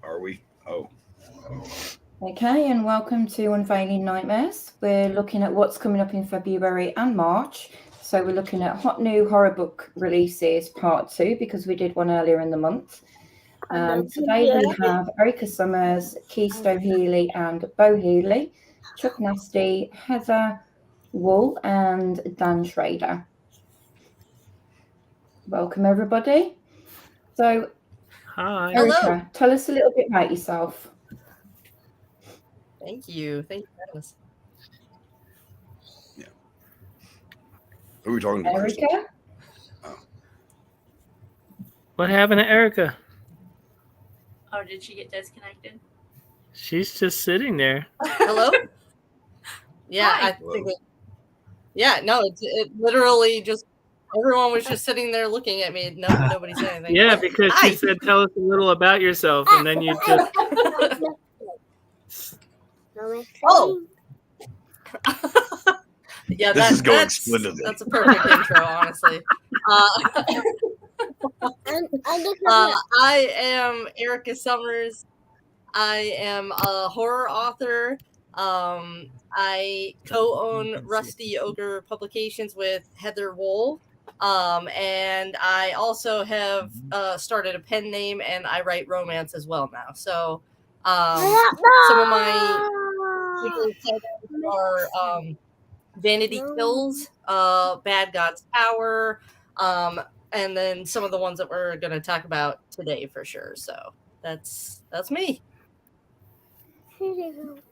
Are we? Oh. Okay, and welcome to Unveiling Nightmares. We're looking at what's coming up in February and March. So we're looking at hot new horror book releases part 2 because we did one earlier in the month. Today we have Erica Summers, Chisto Healy and Bo Healy, Chuck Nasty, Heather, Wohl and Dan Shrader. Welcome everybody. So hi. Erica, Hello. tell us a little bit about yourself. Thank you. Thank you for having us. Yeah. Who are we talking to? Erica? Oh. What happened to Erica? Oh, did she get disconnected? She's just sitting there. Hello? Yeah, Hi. I think it literally just everyone was just sitting there looking at me. No, nobody said anything. Yeah, because she said, "Tell us a little about yourself," and then you just. Oh. Yeah, This is going splendidly. That's a perfect intro, honestly. I am Erica Summers. I am a horror author. I co-own Rusty Ogre Publications with Heather Wohl. And I also have started a pen name, and I write romance as well now. So some of my are Vanity Kills, Bad God's Power, and then some of the ones that we're going to talk about today for sure. So that's me.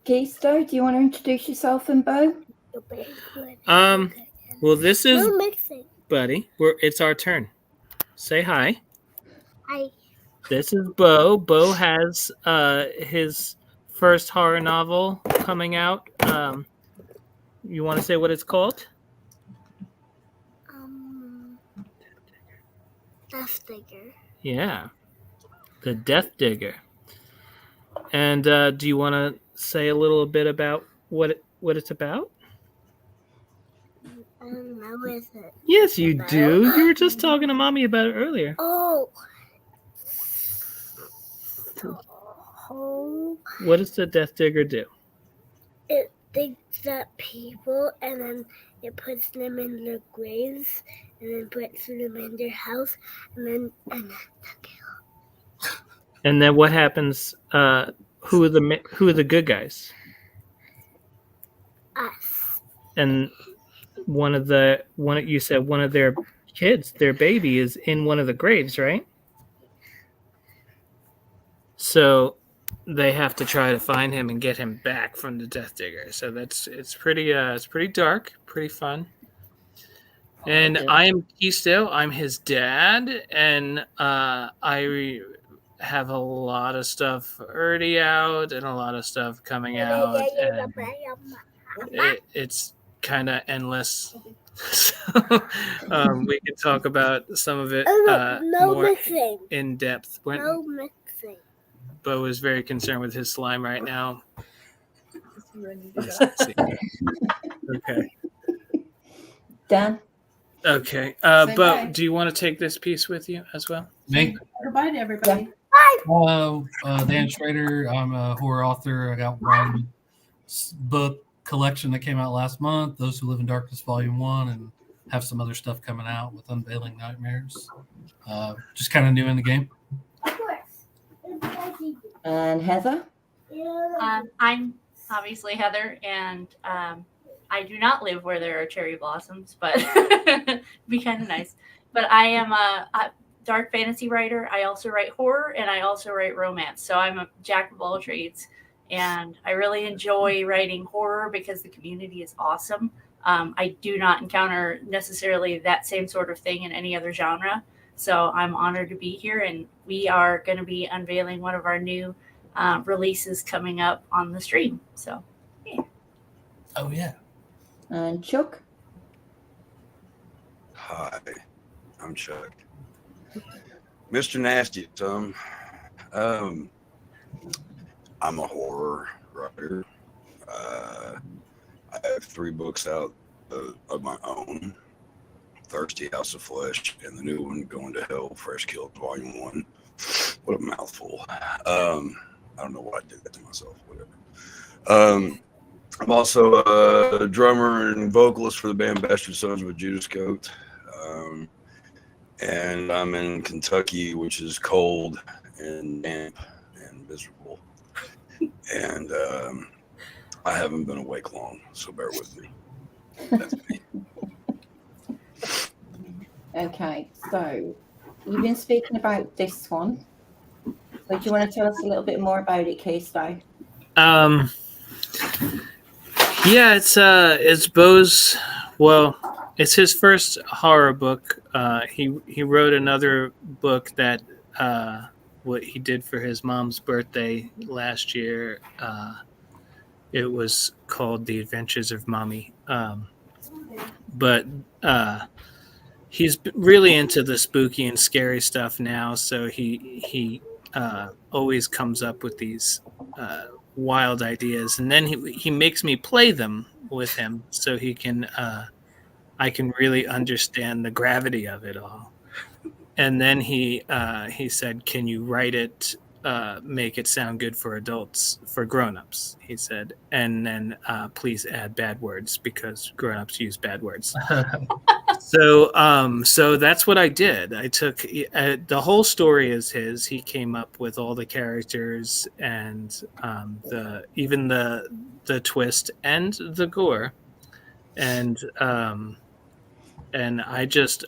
Chisto, do you want to introduce yourself and Bo? Well, this is Buddy. It's our turn. Say hi. Hi. This is Bo. Bo has his first horror novel coming out. You want to say what it's called? Death Digger. Yeah, The Death Digger. And do you want to say a little bit about what it's about? I don't know what is it. Yes, you do. You were just talking to Mommy about it earlier. Oh. What does the Death Digger do? It digs up people and then it puts them in their graves and then puts them in their house and then And then what happens? Who are the good guys? us. And one of their kids, their baby, is in one of the graves, right? So they have to try to find him and get him back from the Death Digger. So it's pretty dark, pretty fun. And I am Chisto. I'm his dad, and I have a lot of stuff already out and a lot of stuff coming out. And it's kind of endless. So we can talk about some of it more in depth. No mixing. Bo is very concerned with his slime right now. Okay. Dan? Okay. Bo, do you want to take this piece with you as well? Me? Goodbye to everybody. Dan Shrader. I'm a horror author. I got one book collection that came out last month, Those Who Live in Darkness Volume 1, and have some other stuff coming out with Unveiling Nightmares. Just kind of new in the game. Of course. And Heather? I'm obviously Heather, and I do not live where there are cherry blossoms, but it'd be kind of nice. But I am a dark fantasy writer. I also write horror, and I also write romance. So I'm a jack of all trades, and I really enjoy writing horror because the community is awesome. I do not encounter necessarily that same sort of thing in any other genre. So I'm honored to be here, and we are going to be unveiling one of our new releases coming up on the stream. So, yeah. Oh, yeah. And Chuck? Hi, I'm Chuck. Mr. Nasty. I'm a horror writer. I have 3 books out of my own. Thirsty House of Flesh, and the new one, Going to Hell, Fresh Kills Volume 1. What a mouthful. I don't know why I did that to myself. Whatever. I'm also a drummer and vocalist for the band Bastard Sons with Judas Goat. And I'm in Kentucky, which is cold and damp and miserable. And I haven't been awake long, so bear with me. That's me. Okay, so you've been speaking about this one. So do you want to tell us a little bit more about it, Chisto? Yeah, it's Bo's. Well, it's his first horror book. He wrote another book that what he did for his mom's birthday last year. It was called The Adventures of Mommy. But he's really into the spooky and scary stuff now, so he always comes up with these wild ideas, and then he makes me play them with him so he can I can really understand the gravity of it all. And then he said, "Can you write it, make it sound good for adults, for grown-ups?" He said, and then please add bad words because grown-ups use bad words. So that's what I did. I took the whole story is his. He came up with all the characters and even the twist and the gore, and I just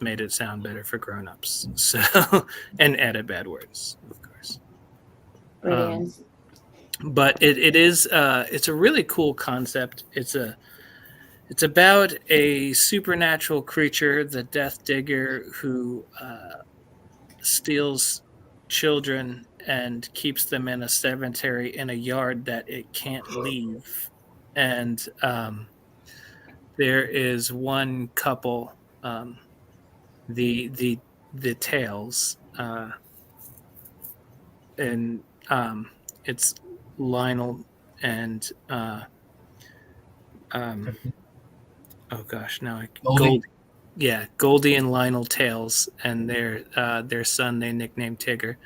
made it sound better for grown-ups. So and added bad words, of course. Brilliant. But it is it's a really cool concept. It's about a supernatural creature, the Death Digger, who steals children and keeps them in a cemetery in a yard that it can't leave. And there is one couple, the Tales, and it's Lionel and oh gosh, now Goldie and Lionel Tales, and their son they nicknamed Tigger,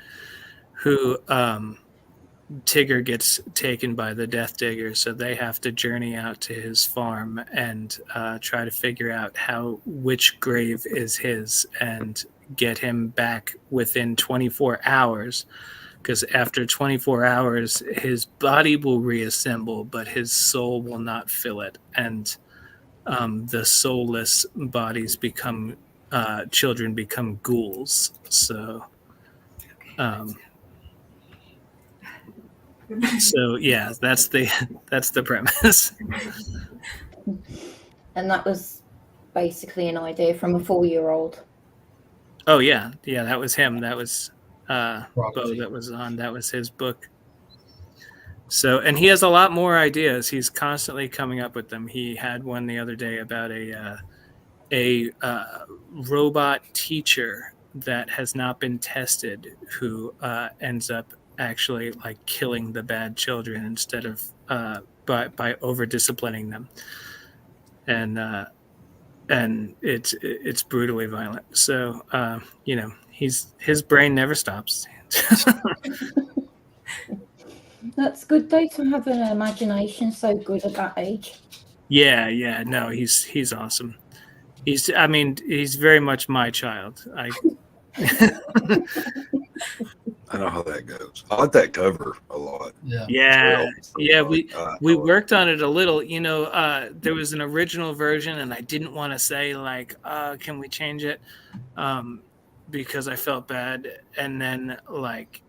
who Tigger gets taken by the Death Digger, so they have to journey out to his farm and try to figure out which grave is his and get him back within 24 hours. Because after 24 hours, his body will reassemble, but his soul will not fill it, and the soulless bodies become children become ghouls. So. So yeah, that's the premise. And that was basically an idea from a 4-year-old. Oh yeah, that was him. That was Bo that was on. That was his book. So, and he has a lot more ideas. He's constantly coming up with them. He had one the other day about a robot teacher that has not been tested, who ends up actually like killing the bad children instead of by over disciplining them, and it's brutally violent. So his brain never stops. That's good though, to have an imagination so good at that age. Yeah, no, he's awesome. He's very much my child. I know how that goes. I like that cover a lot. Yeah. We worked on it a little. There was an original version, and I didn't want to say like, can we change it? Because I felt bad. And then like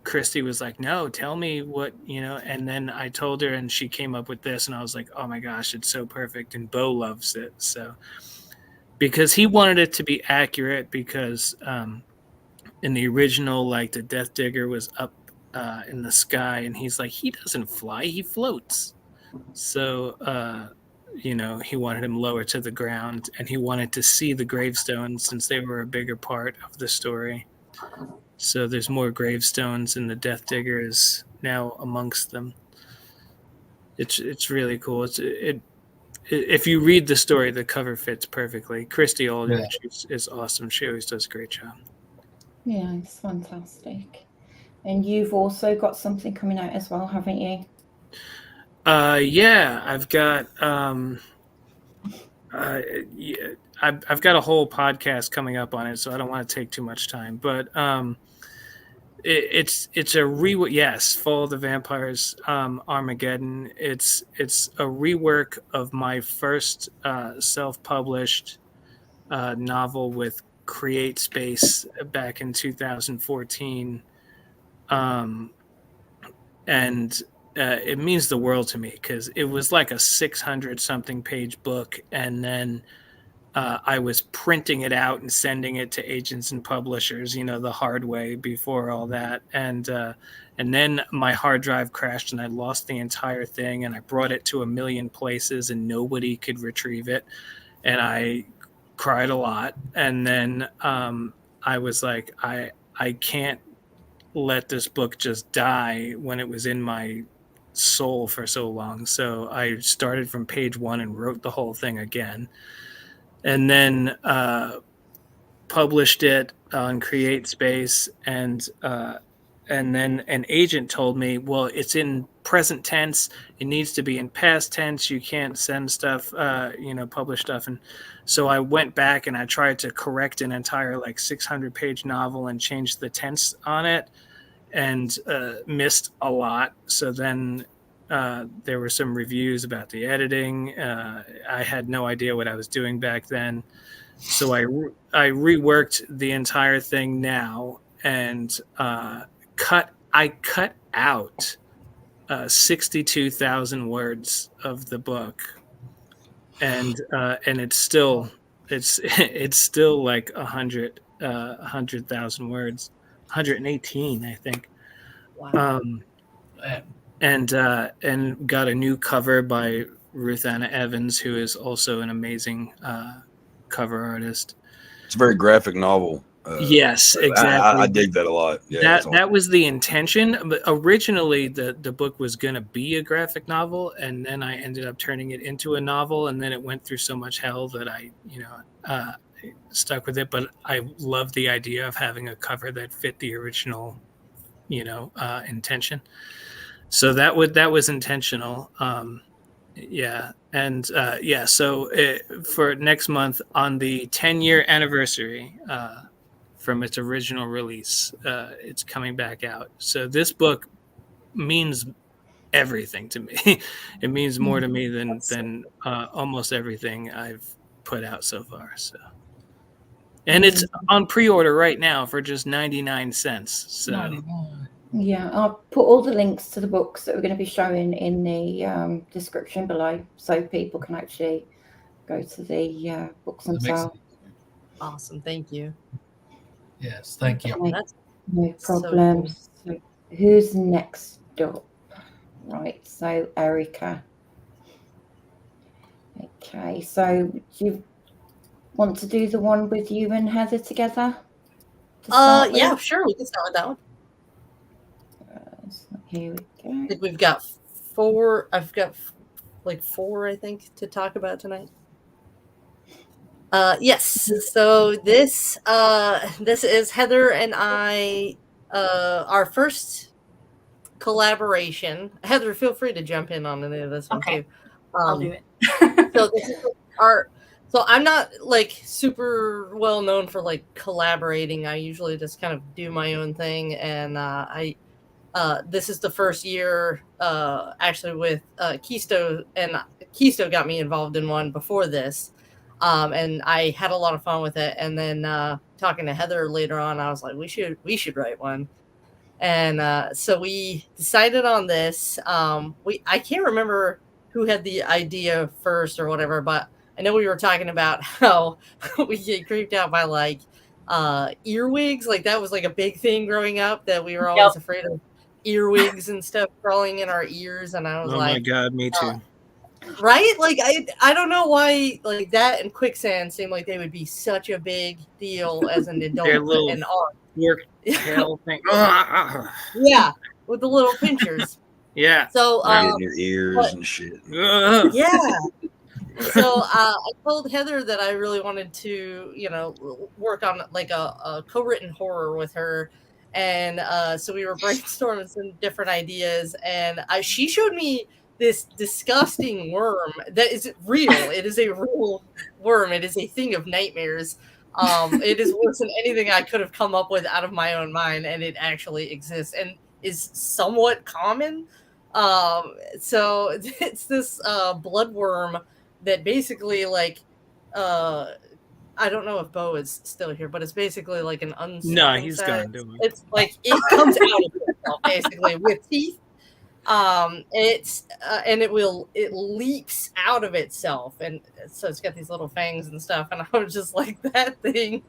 Christy was like, no, tell me what, and then I told her and she came up with this, and I was like, oh my gosh, it's so perfect. And Bo loves it. So because he wanted it to be accurate, because in the original, like the Death Digger was up in the sky, and he's like, he doesn't fly, he floats. So, he wanted him lower to the ground, and he wanted to see the gravestones since they were a bigger part of the story. So there's more gravestones, and the Death Digger is now amongst them. It's really cool. If you read the story, the cover fits perfectly. Christy Aldrich is awesome. She always does a great job. Yeah, it's fantastic. And you've also got something coming out as well, haven't you? Yeah, I've got yeah, I've got a whole podcast coming up on it, so I don't want to take too much time. But it's a yes, Fall of the Vampires, Armageddon. It's a rework of my first self-published novel with Create Space back in 2014, and it means the world to me because it was like a 600 something page book, and then I was printing it out and sending it to agents and publishers, the hard way before all that. And then my hard drive crashed and I lost the entire thing, and I brought it to a million places and nobody could retrieve it. And I cried a lot. And then I was like, I can't let this book just die when it was in my soul for so long. So I started from page 1 and wrote the whole thing again. And then published it on Create Space, and then an agent told me, well, it's in present tense, it needs to be in past tense, you can't send stuff, publish stuff. And so I went back and I tried to correct an entire 600-page novel and change the tense on it, and missed a lot. So then there were some reviews about the editing. I had no idea what I was doing back then. So I reworked the entire thing now, and cut out 62,000 words of the book, and it's still like 100,000 words, 118, I think. Wow. And got a new cover by Ruth Anna Evans, who is also an amazing cover artist. It's a very graphic novel. Yes, exactly. I dig that a lot. Yeah, that was the intention. But originally, the book was going to be a graphic novel, and then I ended up turning it into a novel, and then it went through so much hell that I stuck with it. But I love the idea of having a cover that fit the original, intention. So that was intentional. So for next month, on the 10-year anniversary from its original release, it's coming back out. So this book means everything to me. It means more to me than almost everything I've put out so far. So, and it's on pre-order right now for just 99 cents. So. 99. Yeah, I'll put all the links to the books that we're going to be showing in the description below, so people can actually go to the books themselves. Awesome, thank you. Yes, thank you. Okay, That's no problem. So who's next up? Right, so Erica. Okay, so do you want to do the one with you and Heather together? Yeah, sure, we can start with that one. Here we go. I think we've got 4. I've got 4, I think, to talk about tonight. Yes. So this is Heather and I, our first collaboration. Heather, feel free to jump in on any of this one too. I'll do it. So this is So I'm not super well known for collaborating. I usually just kind of do my own thing, and this is the first year actually with Chisto, and Chisto got me involved in one before this, and I had a lot of fun with it. And then talking to Heather later on, I was like, we should write one, and so we decided on this. I can't remember who had the idea first or whatever, but I know we were talking about how we get creeped out by earwigs. That was a big thing growing up, that we were always afraid of earwigs and stuff crawling in our ears. And I was oh my God, me too. Right? I don't know why that and quicksand seem like they would be such a big deal as an adult. Their little and fork tail thing. Yeah, with the little pinchers. Yeah. So in your ears and shit. yeah. So I told Heather that I really wanted to, work on like a co-written horror with her. And so we were brainstorming some different ideas. And she showed me this disgusting worm that is real. It is a real worm. It is a thing of nightmares. It is worse than anything I could have come up with out of my own mind. And it actually exists and is somewhat common. So it's this bloodworm that basically like I don't know if Bo is still here, but it's basically like an No, he's gone. It's like it comes out of itself basically with teeth. It leaps out of itself, and so it's got these little fangs and stuff. And I was just like, that thing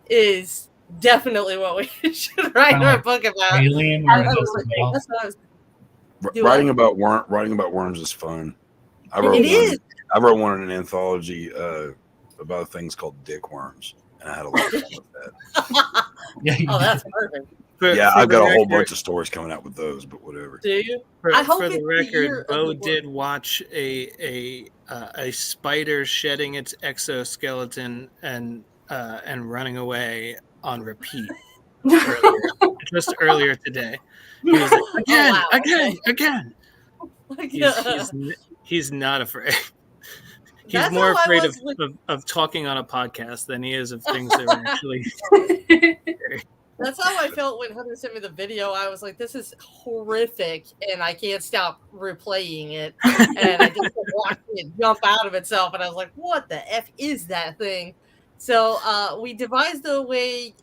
is definitely what we should write our book about. Alien or That's what I was Writing about worms is fun. I wrote one in an anthology about things called dick worms, and I had a lot of fun with that. Oh, that's perfect. I've got a whole bunch of stories coming out with those, but whatever. Do you? For the record, Bo did watch a spider shedding its exoskeleton and running away on repeat earlier today. He was like, again. He's not afraid. He's more afraid of talking on a podcast than he is of things that are actually. That's how I felt when Heather sent me the video. I was like, this is horrific, and I can't stop replaying it. And I just watched it jump out of itself, and I was like, what the F is that thing? So we devised a way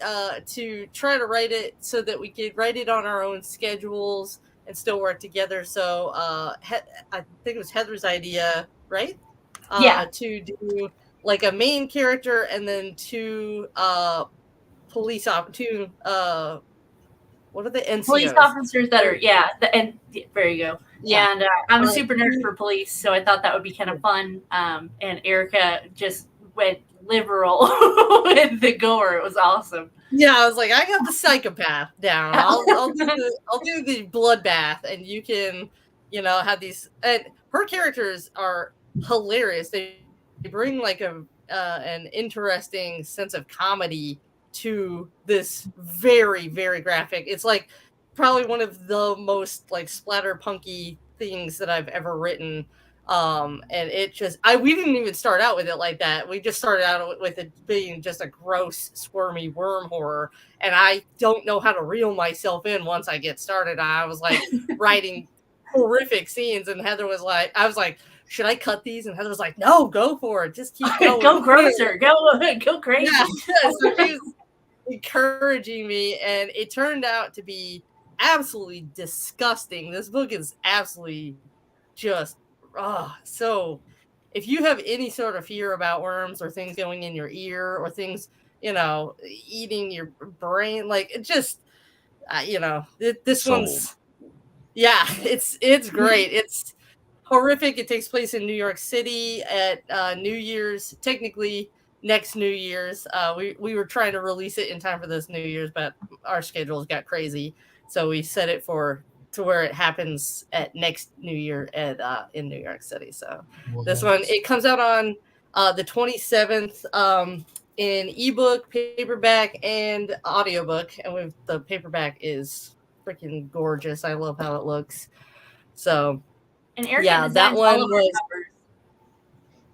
to try to write it so that we could write it on our own schedules and still work together. So I think it was Heather's idea, right? To do like a main character and then two police officers. What are the NCOs? Police officers that are there you go. Yeah. And I'm a super nerd for police, so I thought that would be kind of fun. And Erica just went liberal with the gore. It was awesome. Yeah, I was like, I got the psychopath down. I'll do the bloodbath, and you can, have these. And her characters are hilarious. They bring like an interesting sense of comedy to this very, very graphic. It's like probably one of the most like splatter punky things that I've ever written. And it just, we didn't even start out with it like that. We just started out with it being just a gross, squirmy worm horror. And I don't know how to reel myself in once I get started. I was like writing horrific scenes, and Heather was like, I was like, should I cut these? And Heather was like, no, go for it. Just keep going. Go grosser. Go crazy. Yeah. So she was encouraging me, and it turned out to be absolutely disgusting. This book is absolutely just so if you have any sort of fear about worms or things going in your ear or things, eating your brain, like it just, this one's, it's great. It's horrific. It takes place in New York City at New Year's, technically next New Year's. We were trying to release it in time for this New Year's, but our schedules got crazy. So we set it to where it happens at next New Year in New York City. So this one, it comes out on the 27th in ebook, paperback, and audiobook. And the paperback is freaking gorgeous. I love how it looks. So and Erica that one was.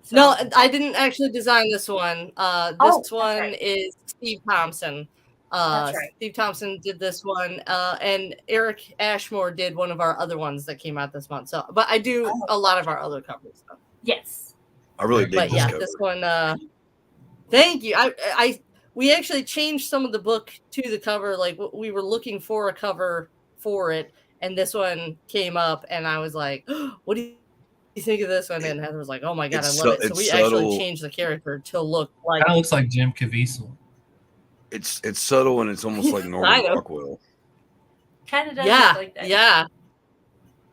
So. No, I didn't actually design this one. This one is Steve Thompson. That's right. Steve Thompson did this one, and Eric Ashmore did one of our other ones that came out this month. So, but I do a lot of our other covers. So. Yes, I really dig this cover. This one. Thank you. We actually changed some of the book to the cover. Like we were looking for a cover for it, and this one came up, and I was like, "What do you think of this one?" And Heather was like, "Oh my god, I love it!" So we actually changed the character to look like. Kind of looks like Jim Caviezel. It's subtle, and it's almost like Norman Rockwell. Kind of does look like that. Yeah.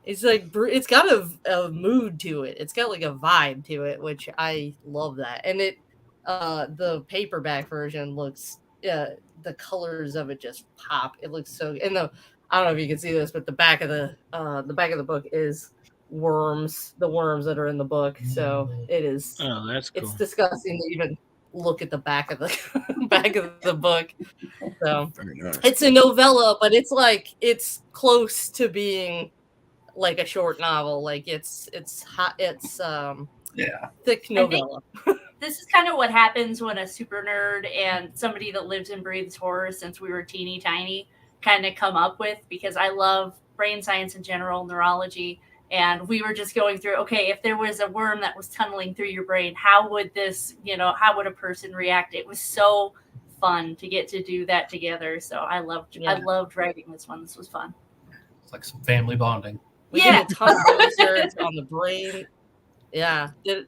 It's like it's got a mood to it. It's got like a vibe to it, which I love that. And it the paperback version looks the colors of it just pop. It looks so. And I don't know if you can see this, but the back of the book is worms, the worms that are in the book. So it is. Oh, that's cool. It's disgusting to even look at the back of the back of the book. So Very nice. it's a novella, but it's close to being like a short novel. Like it's hot. It's thick novella. This is kind of what happens when a super nerd and somebody that lives and breathes horror since we were teeny tiny kind of come up with, because I love brain science in general, neurology. And we were just going through, okay, if there was a worm that was tunneling through your brain, how would a person react? It was so fun to get to do that together. So I loved writing this one. This was fun. It's like some family bonding. We did a ton of research on the brain. Yeah. Did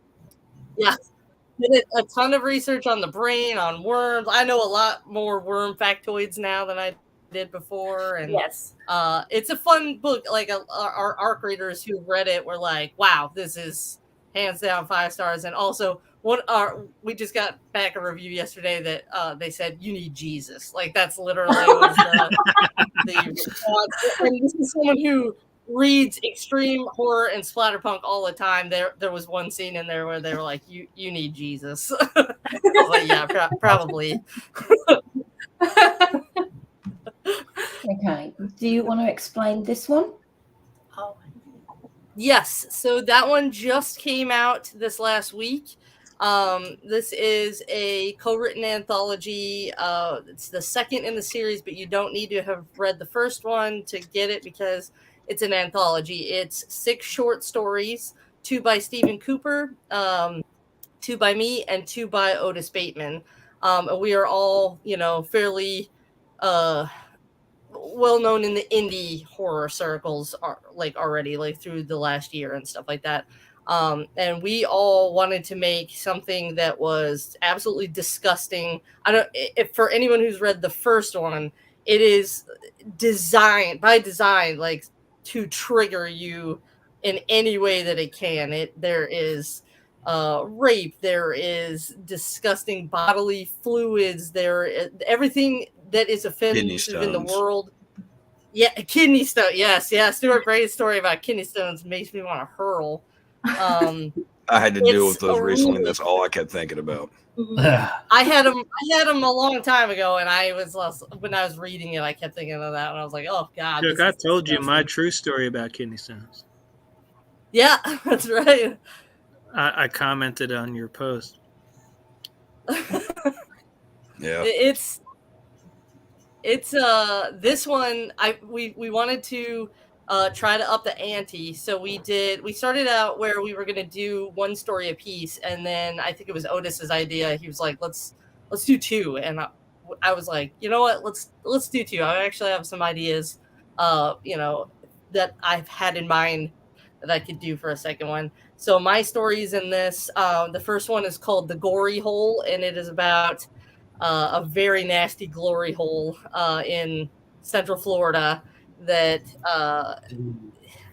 a ton of research on the brain, on worms. I know a lot more worm factoids now than I did before, and yes, it's a fun book. Like our ARC readers who read it were like, "Wow, this is hands down 5 stars." And also, we just got back a review yesterday that they said you need Jesus. Like that's literally was the response. And this is someone who reads extreme horror and splatterpunk all the time. There was one scene in there where they were like, "You need Jesus." I was like, "Yeah, probably." Okay. Do you want to explain this one? Oh, yes. So that one just came out this last week. This is a co-written anthology. It's the second in the series, but you don't need to have read the first one to get it because it's an anthology. It's 6 short stories, 2 by Stephen Cooper, 2 by me, and 2 by Otis Bateman. And we are all, fairly well known in the indie horror circles, already through the last year and stuff like that. And we all wanted to make something that was absolutely disgusting. If for anyone who's read the first one, it is designed to trigger you in any way that it can. There is rape, there is disgusting bodily fluids, everything that is offensive in the world. Yeah, kidney stone. Yes. Stuart Bray's story about kidney stones makes me want to hurl. I had to deal with those recently. That's all I kept thinking about. I had them a long time ago, and when I was reading it, I kept thinking of that, and I was like, "Oh God!" Chuck, I told you my true story about kidney stones. Yeah, that's right. I commented on your post. Yeah, it's this one. We wanted to try to up the ante, so we started out where we were going to do 1 story a piece, and then I think it was Otis's idea. He was like, let's do 2, and I was like, you know what, let's do 2. I actually have some ideas that I've had in mind that I could do for a second one. So my stories in this, the first one is called The Gory Hole, and it is about a very nasty glory hole in Central Florida that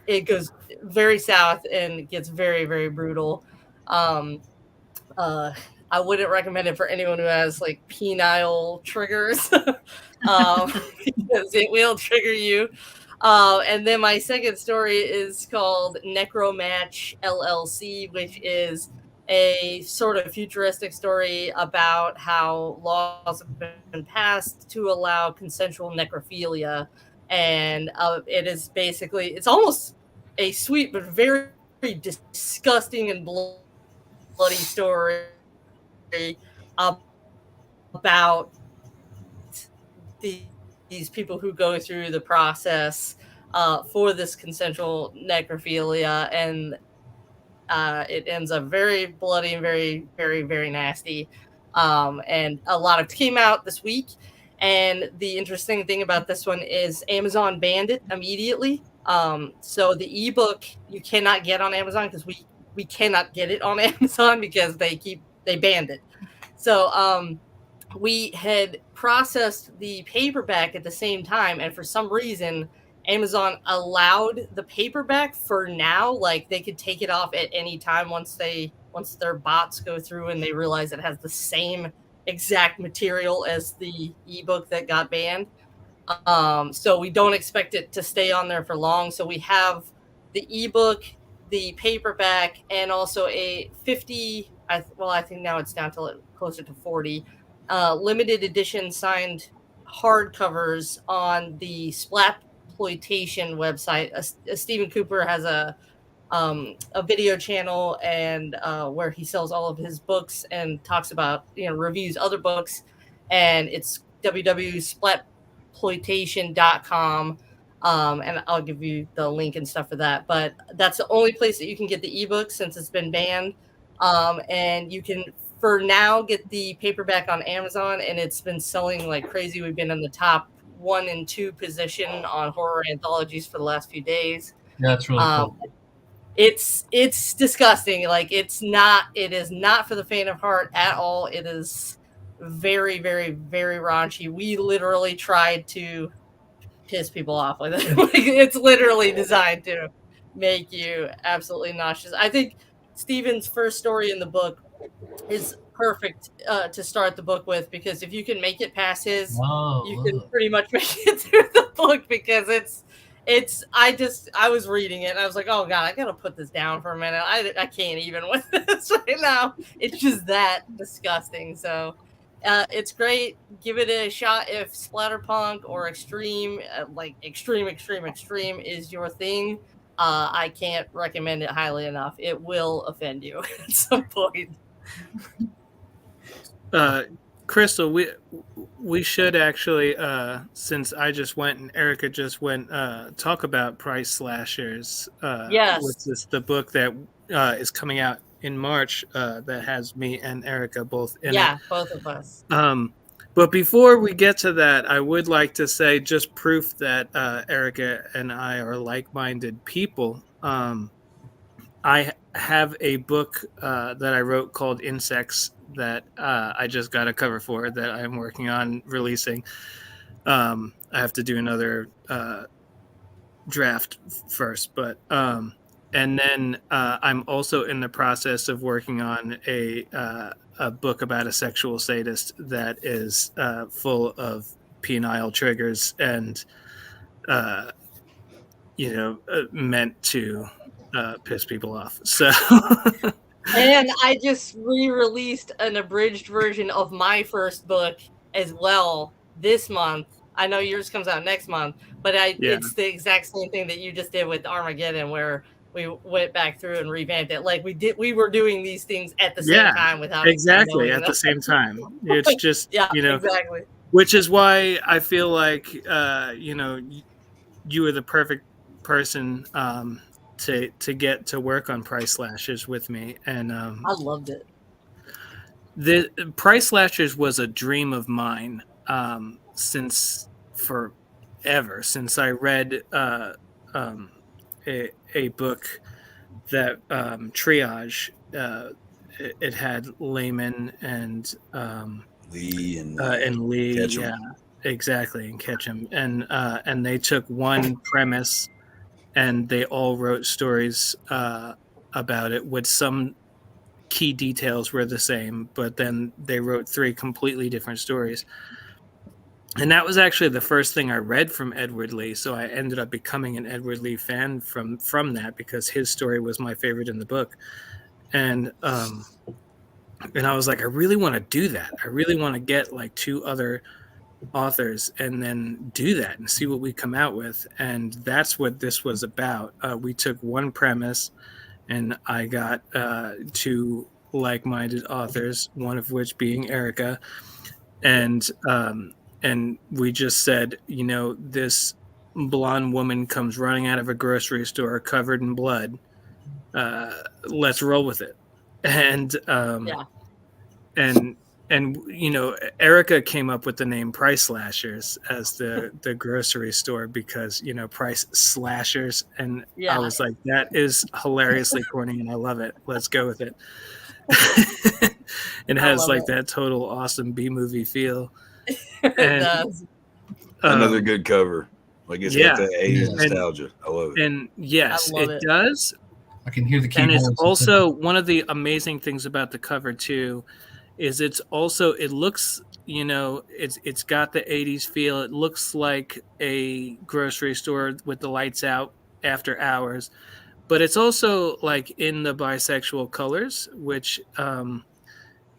it goes very south and gets very, very brutal. I wouldn't recommend it for anyone who has penile triggers because it will trigger you. And then my second story is called Necromatch LLC, which is a sort of futuristic story about how laws have been passed to allow consensual necrophilia. And it is basically, it's almost a sweet but very, very disgusting and bloody story about these people who go through the process for this consensual necrophilia, and it ends up very bloody and very, very, very nasty. And a lot of it came out this week. And the interesting thing about this one is Amazon banned it immediately. So the ebook you cannot get on Amazon because we cannot get it on Amazon because they banned it. So we had processed the paperback at the same time, and for some reason Amazon allowed the paperback for now. Like they could take it off at any time once their bots go through and they realize it has the same exact material as the ebook that got banned. So we don't expect it to stay on there for long. So we have the ebook the paperback and also a 50, I think now it's down to closer to 40, limited edition signed hardcovers on the Splatploitation website. Stephen Cooper has a video channel and where he sells all of his books and talks about, reviews other books, and it's www.splatploitation.com. And I'll give you the link and stuff for that. But that's the only place that you can get the ebook since it's been banned. And you can, for now, get the paperback on Amazon, and it's been selling like crazy. We've been in the top 1 and 2 position on horror anthologies for the last few days. Yeah, that's really cool. It's disgusting. Like, it is not for the faint of heart at all. It is very, very, very raunchy. We literally tried to piss people off with it. Like, it's literally designed to make you absolutely nauseous. I think Stephen's first story in the book is perfect to start the book with, because if you can make it past his, you can pretty much make it through the book, because I was reading it and I was like, oh God, I gotta put this down for a minute. I can't even with this right now. It's just that disgusting. So it's great. Give it a shot if splatterpunk or extreme, like extreme is your thing. I can't recommend it highly enough. It will offend you at some point. Crystal, we should actually, since I just went and Erica just went, talk about Price Slashers. Yes, which is the book that is coming out in March, that has me and Erica both in it. Yeah, both of us. But before we get to that, I would like to say, just proof that Erica and I are like-minded people. I have a book that I wrote called Insects that I just got a cover for that I'm working on releasing. I have to do another draft first, but and then I'm also in the process of working on a book about a sexual sadist that is full of penile triggers and meant to piss people off. So and I just re-released an abridged version of my first book as well this month. I know yours comes out next month, but it's the exact same thing that you just did with Armageddon, where we went back through and revamped it. Like we were doing these things at the same time without exactly at the same time. It's just exactly. Which is why I feel like you are the perfect person to get to work on Price Slashers with me. And I loved it. The Price Slashers was a dream of mine since forever, since I read a book that Triage. It had Layman and Lee and Lee, Ketchum. yeah, exactly, and Ketchum, and they took one premise and they all wrote stories about it, with some key details were the same, but then they wrote 3 completely different stories. And that was actually the first thing I read from Edward Lee, so I ended up becoming an Edward Lee fan from that, because his story was my favorite in the book. And I was like, I really want to do that. I really want to get like 2 other authors and then do that and see what we come out with. And that's what this was about. We took one premise and I got 2 like-minded authors, one of which being Erica, and we just said, this blonde woman comes running out of a grocery store covered in blood, let's roll with it. And Erica came up with the name Price Slashers as the grocery store, because Price Slashers, and I was like, that is hilariously corny and I love it, let's go with it. It has like that total awesome B-movie feel. It does. Another good cover. Like, it's got that 80s nostalgia. I love it. And yes, it does. I can hear the keyboard. And it's also one of the amazing things about the cover too, is it looks, it's got the 80s feel. It looks like a grocery store with the lights out after hours, but it's also like in the bisexual colors, which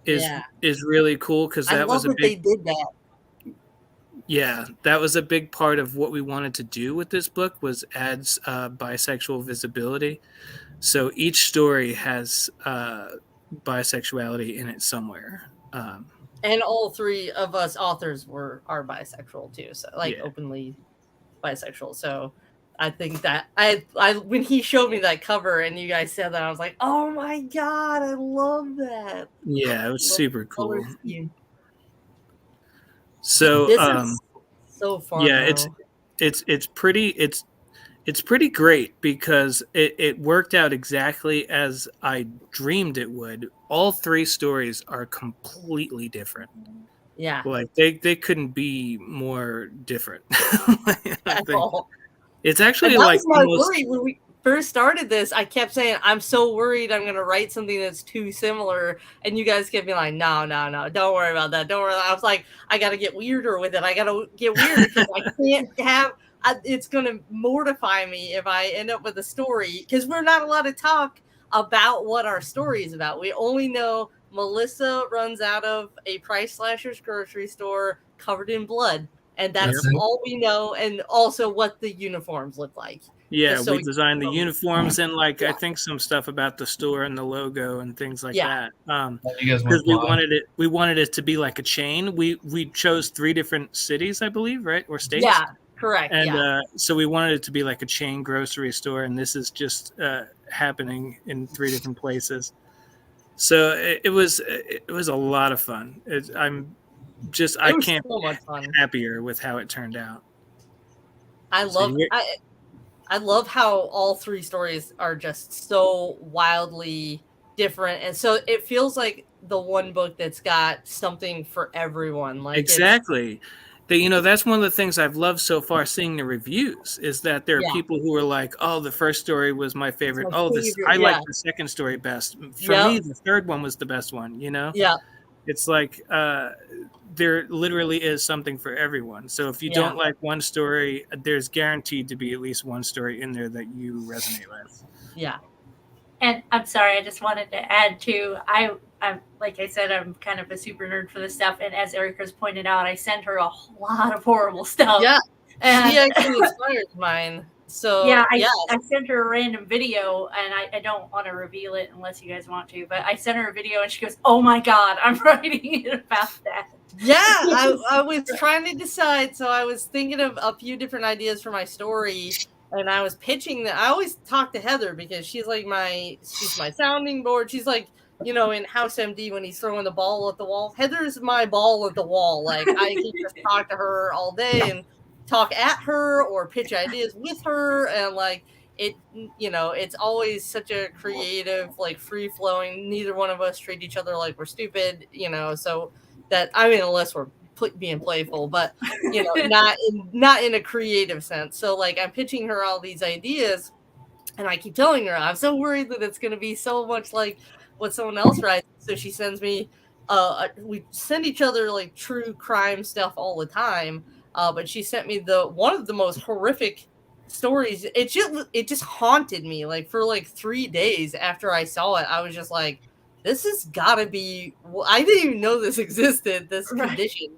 is really cool because I that love was a that they big did that. yeah, that was a big part of what we wanted to do with this book was add bisexual visibility. So each story has bisexuality in it somewhere. And all three of us authors are bisexual too, so like Yeah. openly bisexual. So I think that I when he showed me that cover and you guys said that, I was like, oh my god, I love that. Yeah, it was super Color cool. scheme. So This is so fun. yeah, though. it's pretty great because it worked out exactly as I dreamed it would. All three stories are completely different. Yeah. Like they couldn't be more different. At all. It's actually And that like was my almost, worry when we first started this. I kept saying, I'm so worried I'm going to write something that's too similar. And you guys kept being like, no, don't worry about that. Don't worry. I was like, I got to get weirder with it. I got to get weirder because I can't have, it's going to mortify me if I end up with a story because we're not allowed to talk about what our story is about. We only know Melissa runs out of a Price Slasher's grocery store covered in blood. And that's all we know, and also what the uniforms look like. Yeah, so we designed the uniforms and like I think some stuff about the store and the logo and things like that. Because we wanted it to be like a chain. We chose 3 different cities, I believe, right, or states. Yeah, correct. And so we wanted it to be like a chain grocery store, and this is just happening in 3 different places. So it was a lot of fun. I can't be happier with how it turned out. I love how all 3 stories are just so wildly different, and so it feels like the one book that's got something for everyone. Like exactly. That's one of the things I've loved so far seeing the reviews is that there are people who are like, oh, the first story was my favorite. I like the second story best. For me, the third one was the best one, Yeah. It's like there literally is something for everyone. So if you don't like one story, there's guaranteed to be at least one story in there that you resonate with. Yeah. And I'm sorry, I just wanted to add too, I'm like I said, I'm kind of a super nerd for this stuff. And as Erica's pointed out, I send her a lot of horrible stuff. Yeah. And she actually inspired mine. So I sent her a random video, and I don't want to reveal it unless you guys want to, but I sent her a video and she goes, oh my God, I'm writing it about that. Yeah, I was trying to decide. So I was thinking of a few different ideas for my story, and I was pitching that. I always talk to Heather because she's my sounding board. She's like, in House MD when he's throwing the ball at the wall. Heather's my ball at the wall. Like I can just talk to her all day and talk at her or pitch ideas with her, and like it's always such a creative, like free flowing. Neither one of us treat each other like we're stupid, so that unless we're being playful, but not in a creative sense. So like I'm pitching her all these ideas, and I keep telling her I'm so worried that it's going to be so much like what someone else writes. So she sends me we send each other like true crime stuff all the time. But she sent me one of the most horrific stories. It just haunted me like for like 3 days after I saw it. I was just like, this has got to be. I didn't even know this existed. This condition,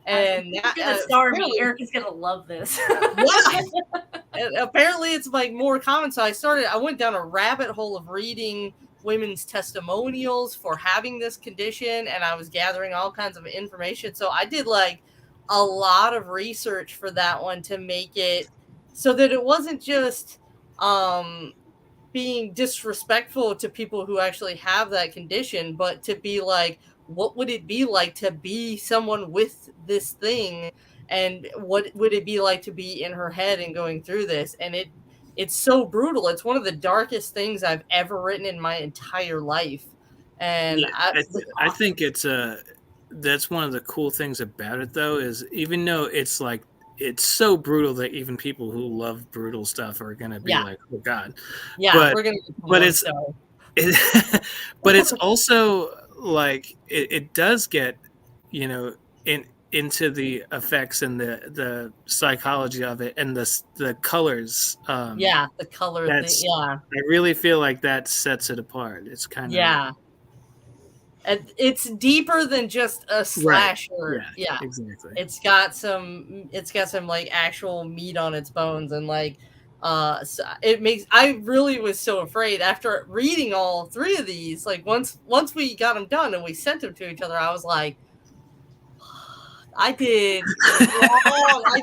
and gonna star me. Erica's gonna love this. Yeah. And apparently, it's like more common. So I went down a rabbit hole of reading women's testimonials for having this condition, and I was gathering all kinds of information. So I did like a lot of research for that one to make it so that it wasn't just being disrespectful to people who actually have that condition, but to be like, what would it be like to be someone with this thing, and what would it be like to be in her head and going through this? And it's so brutal. It's one of the darkest things I've ever written in my entire life. And I think that's one of the cool things about it, though, is even though it's like it's so brutal that even people who love brutal stuff are gonna be like, "Oh God!" Yeah, we're gonna. But it's also like it does get, it into the effects and the psychology of it and the colors. Yeah, the color thing. that's- Yeah, I really feel like that sets it apart. It's kind of yeah. And it's deeper than just a slasher. Yeah. exactly. It's got some like actual meat on its bones, and like so it makes, I really was so afraid after reading all three of these. Like once we got them done and we sent them to each other, I was like, I did wrong. I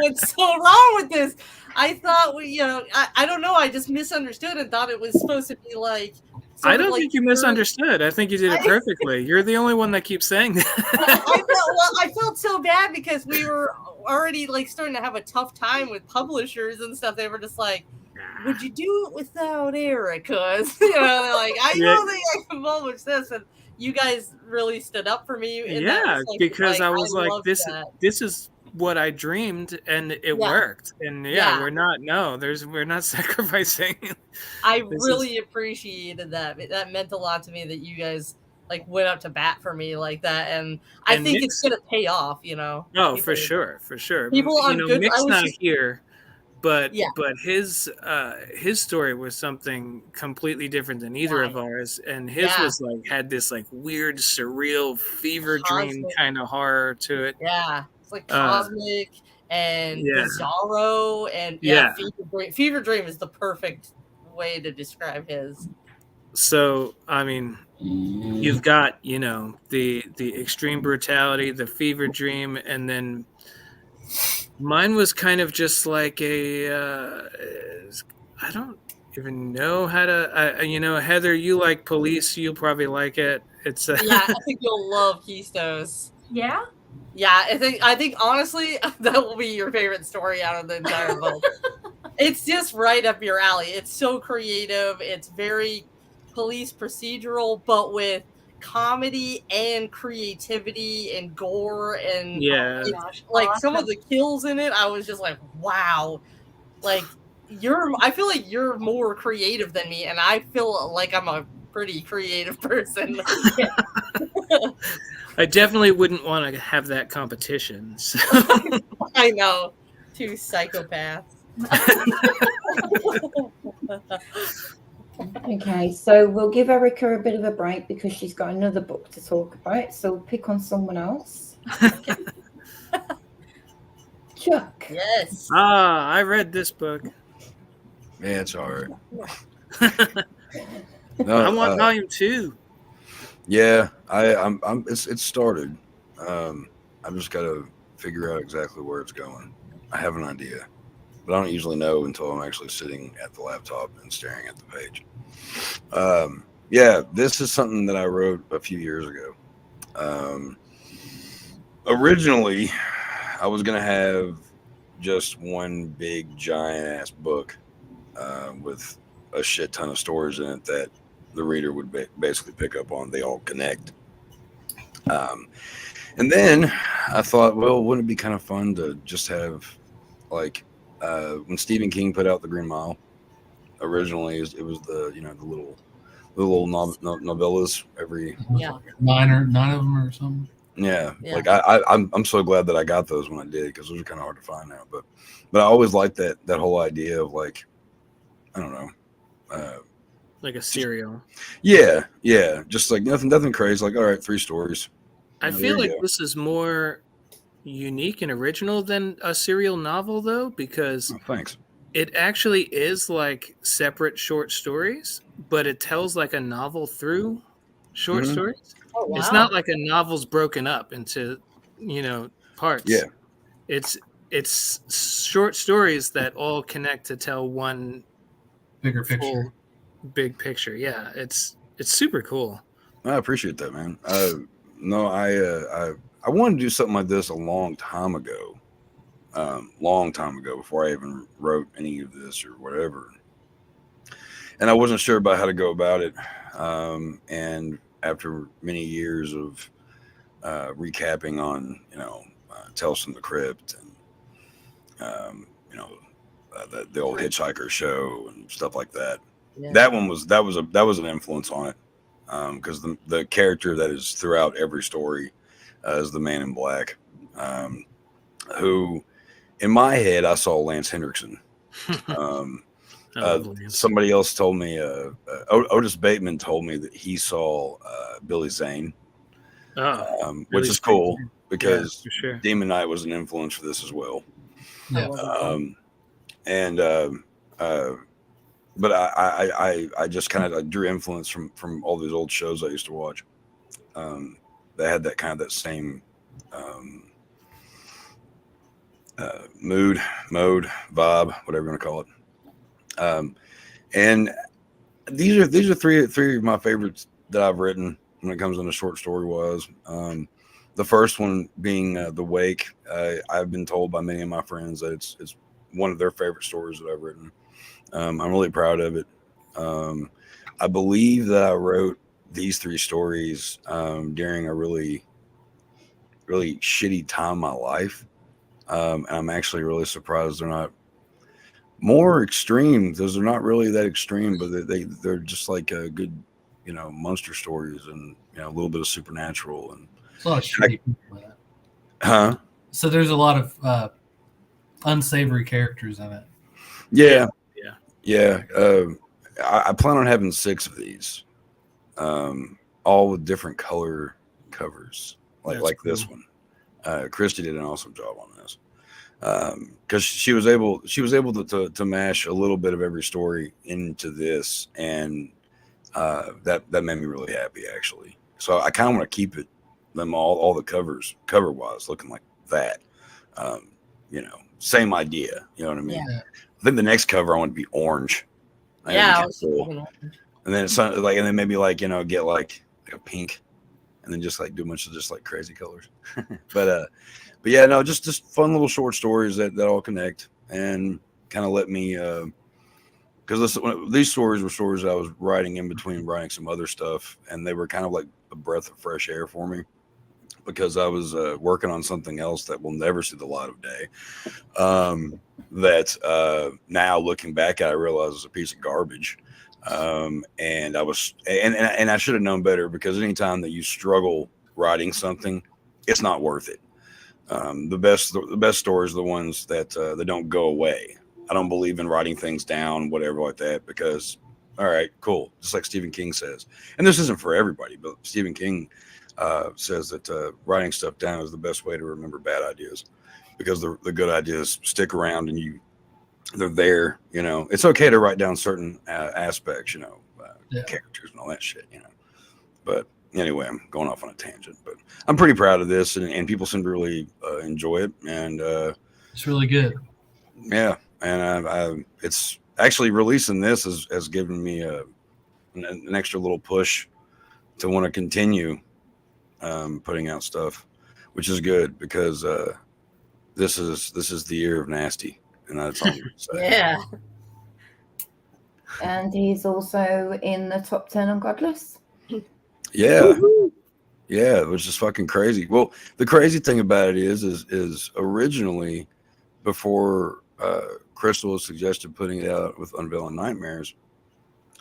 did so wrong with this. I thought I don't know, I just misunderstood and thought it was supposed to be like, I don't think you misunderstood. I think you did it perfectly. You're the only one that keeps saying that. I felt so bad because we were already like starting to have a tough time with publishers and stuff. They were just like, would you do it without Erica? Like, I know that I can publish this, and you guys really stood up for me. And yeah, was, like, because I was like, that. this is what I dreamed, and it worked. And we're not sacrificing. I really appreciated that. That meant a lot to me that you guys like went up to bat for me like that, and I think it's gonna pay off. Oh, for sure. People on good. Mick's not here, but his story was something completely different than either of ours, and his was like had this like weird, surreal, fever dream kind of horror to it. Yeah, it's like cosmic and bizarro, and Fever Dream is the perfect way to describe his. So I mean, you've got the extreme brutality, the fever dream, and then mine was kind of just like I don't even know how to. Heather, you like police, you'll probably like it. It's I think you'll love Chistos. Yeah. Yeah, I think honestly that will be your favorite story out of the entire book. It's just right up your alley. It's so creative. It's very police procedural, but with comedy and creativity and gore, and like some of the kills in it, I was just like, wow. Like I feel like you're more creative than me, and I feel like I'm a pretty creative person. I definitely wouldn't want to have that competition. So. I know. Two psychopaths. Okay, so we'll give Erica a bit of a break because she's got another book to talk about. So we'll pick on someone else. Chuck. Yes. I read this book. Yeah, it's all right. No, I want volume 2. Yeah, it's started. I've just got to figure out exactly where it's going. I have an idea, but I don't usually know until I'm actually sitting at the laptop and staring at the page. This is something that I wrote a few years ago. Originally, I was going to have just one big giant ass book with a shit ton of stories in it that the reader would basically pick up on. They all connect. And then I thought, well, wouldn't it be kind of fun to just have, like, when Stephen King put out The Green Mile, originally it was the the little novellas every 9 of them or something. Yeah. Like I'm so glad that I got those when I did, because those are kind of hard to find now. But I always liked that whole idea of, like, I don't know, like a serial. Yeah, just like nothing crazy. Like, all right, 3 stories. I feel like this is more unique and original than a serial novel, though, because thanks. It actually is like separate short stories, but it tells like a novel through short stories. Oh, wow. It's not like a novel's broken up into parts. Yeah, it's short stories that all connect to tell one bigger picture. Big picture. Yeah, it's super cool. I appreciate that, man. No, I wanted to do something like this a long time ago, before I even wrote any of this or whatever. And I wasn't sure about how to go about it. And after many years of recapping on, Tales from the Crypt and, the old Hitchhiker show and stuff like that. Yeah. That was an influence on it. Because the character that is throughout every story is the Man in Black. who, in my head, I saw Lance Hendrickson. Somebody else told me, Otis Bateman told me that he saw Billy Zane, which is cool because Demon Knight was an influence for this as well. Yeah. But I just kind of drew influence from all these old shows I used to watch. They had that kind of that same mode, vibe, whatever you want to call it. And these are three of my favorites that I've written when it comes into short story wise. The first one being The Wake. I've been told by many of my friends that it's one of their favorite stories that I've written. I'm really proud of it. I believe that I wrote these three stories during a really, really shitty time in my life. And I'm actually really surprised they're not more extreme. Those are not really that extreme, but they're just like a good, monster stories and a little bit of supernatural and a lot of shitty people in it. So there's a lot of unsavory characters in it. Yeah. I plan on having 6 of these, all with different color covers, like cool. This one. Christy did an awesome job on this because she was able to mash a little bit of every story into this, and that made me really happy actually. So I kind of want to keep them all the covers cover wise looking like that. Same idea. You know what I mean? Yeah. I think the next cover I want to be orange. Cool. And then it's and then maybe get like a pink, and then just do a bunch of just crazy colors. but yeah, no, just fun little short stories that all connect and kind of let me because these stories were stories I was writing in between writing some other stuff, and they were kind of like a breath of fresh air for me because I was working on something else that will never see the light of day. That now looking back at, I realize is a piece of garbage. And I was, and I should have known better because anytime that you struggle writing something, it's not worth it. The best stories are the ones that don't go away. I don't believe in writing things down, whatever like that, because all right, cool. Just like Stephen King says, and this isn't for everybody, but Stephen King says that writing stuff down is the best way to remember bad ideas because the good ideas stick around and they're there. It's okay to write down certain aspects, characters and all that shit, But anyway, I'm going off on a tangent, but I'm pretty proud of this, and people seem to really enjoy it, and it's really good. Yeah, and it's actually releasing this has given me an extra little push to want to continue putting out stuff, which is good because this is the year of nasty. And that's all I'm gonna say. Yeah. And he's also in the top 10 on Godless. Yeah. Woo-hoo. Yeah, which is fucking crazy. Well, the crazy thing about it is originally before Crystal suggested putting it out with Unveiling Nightmares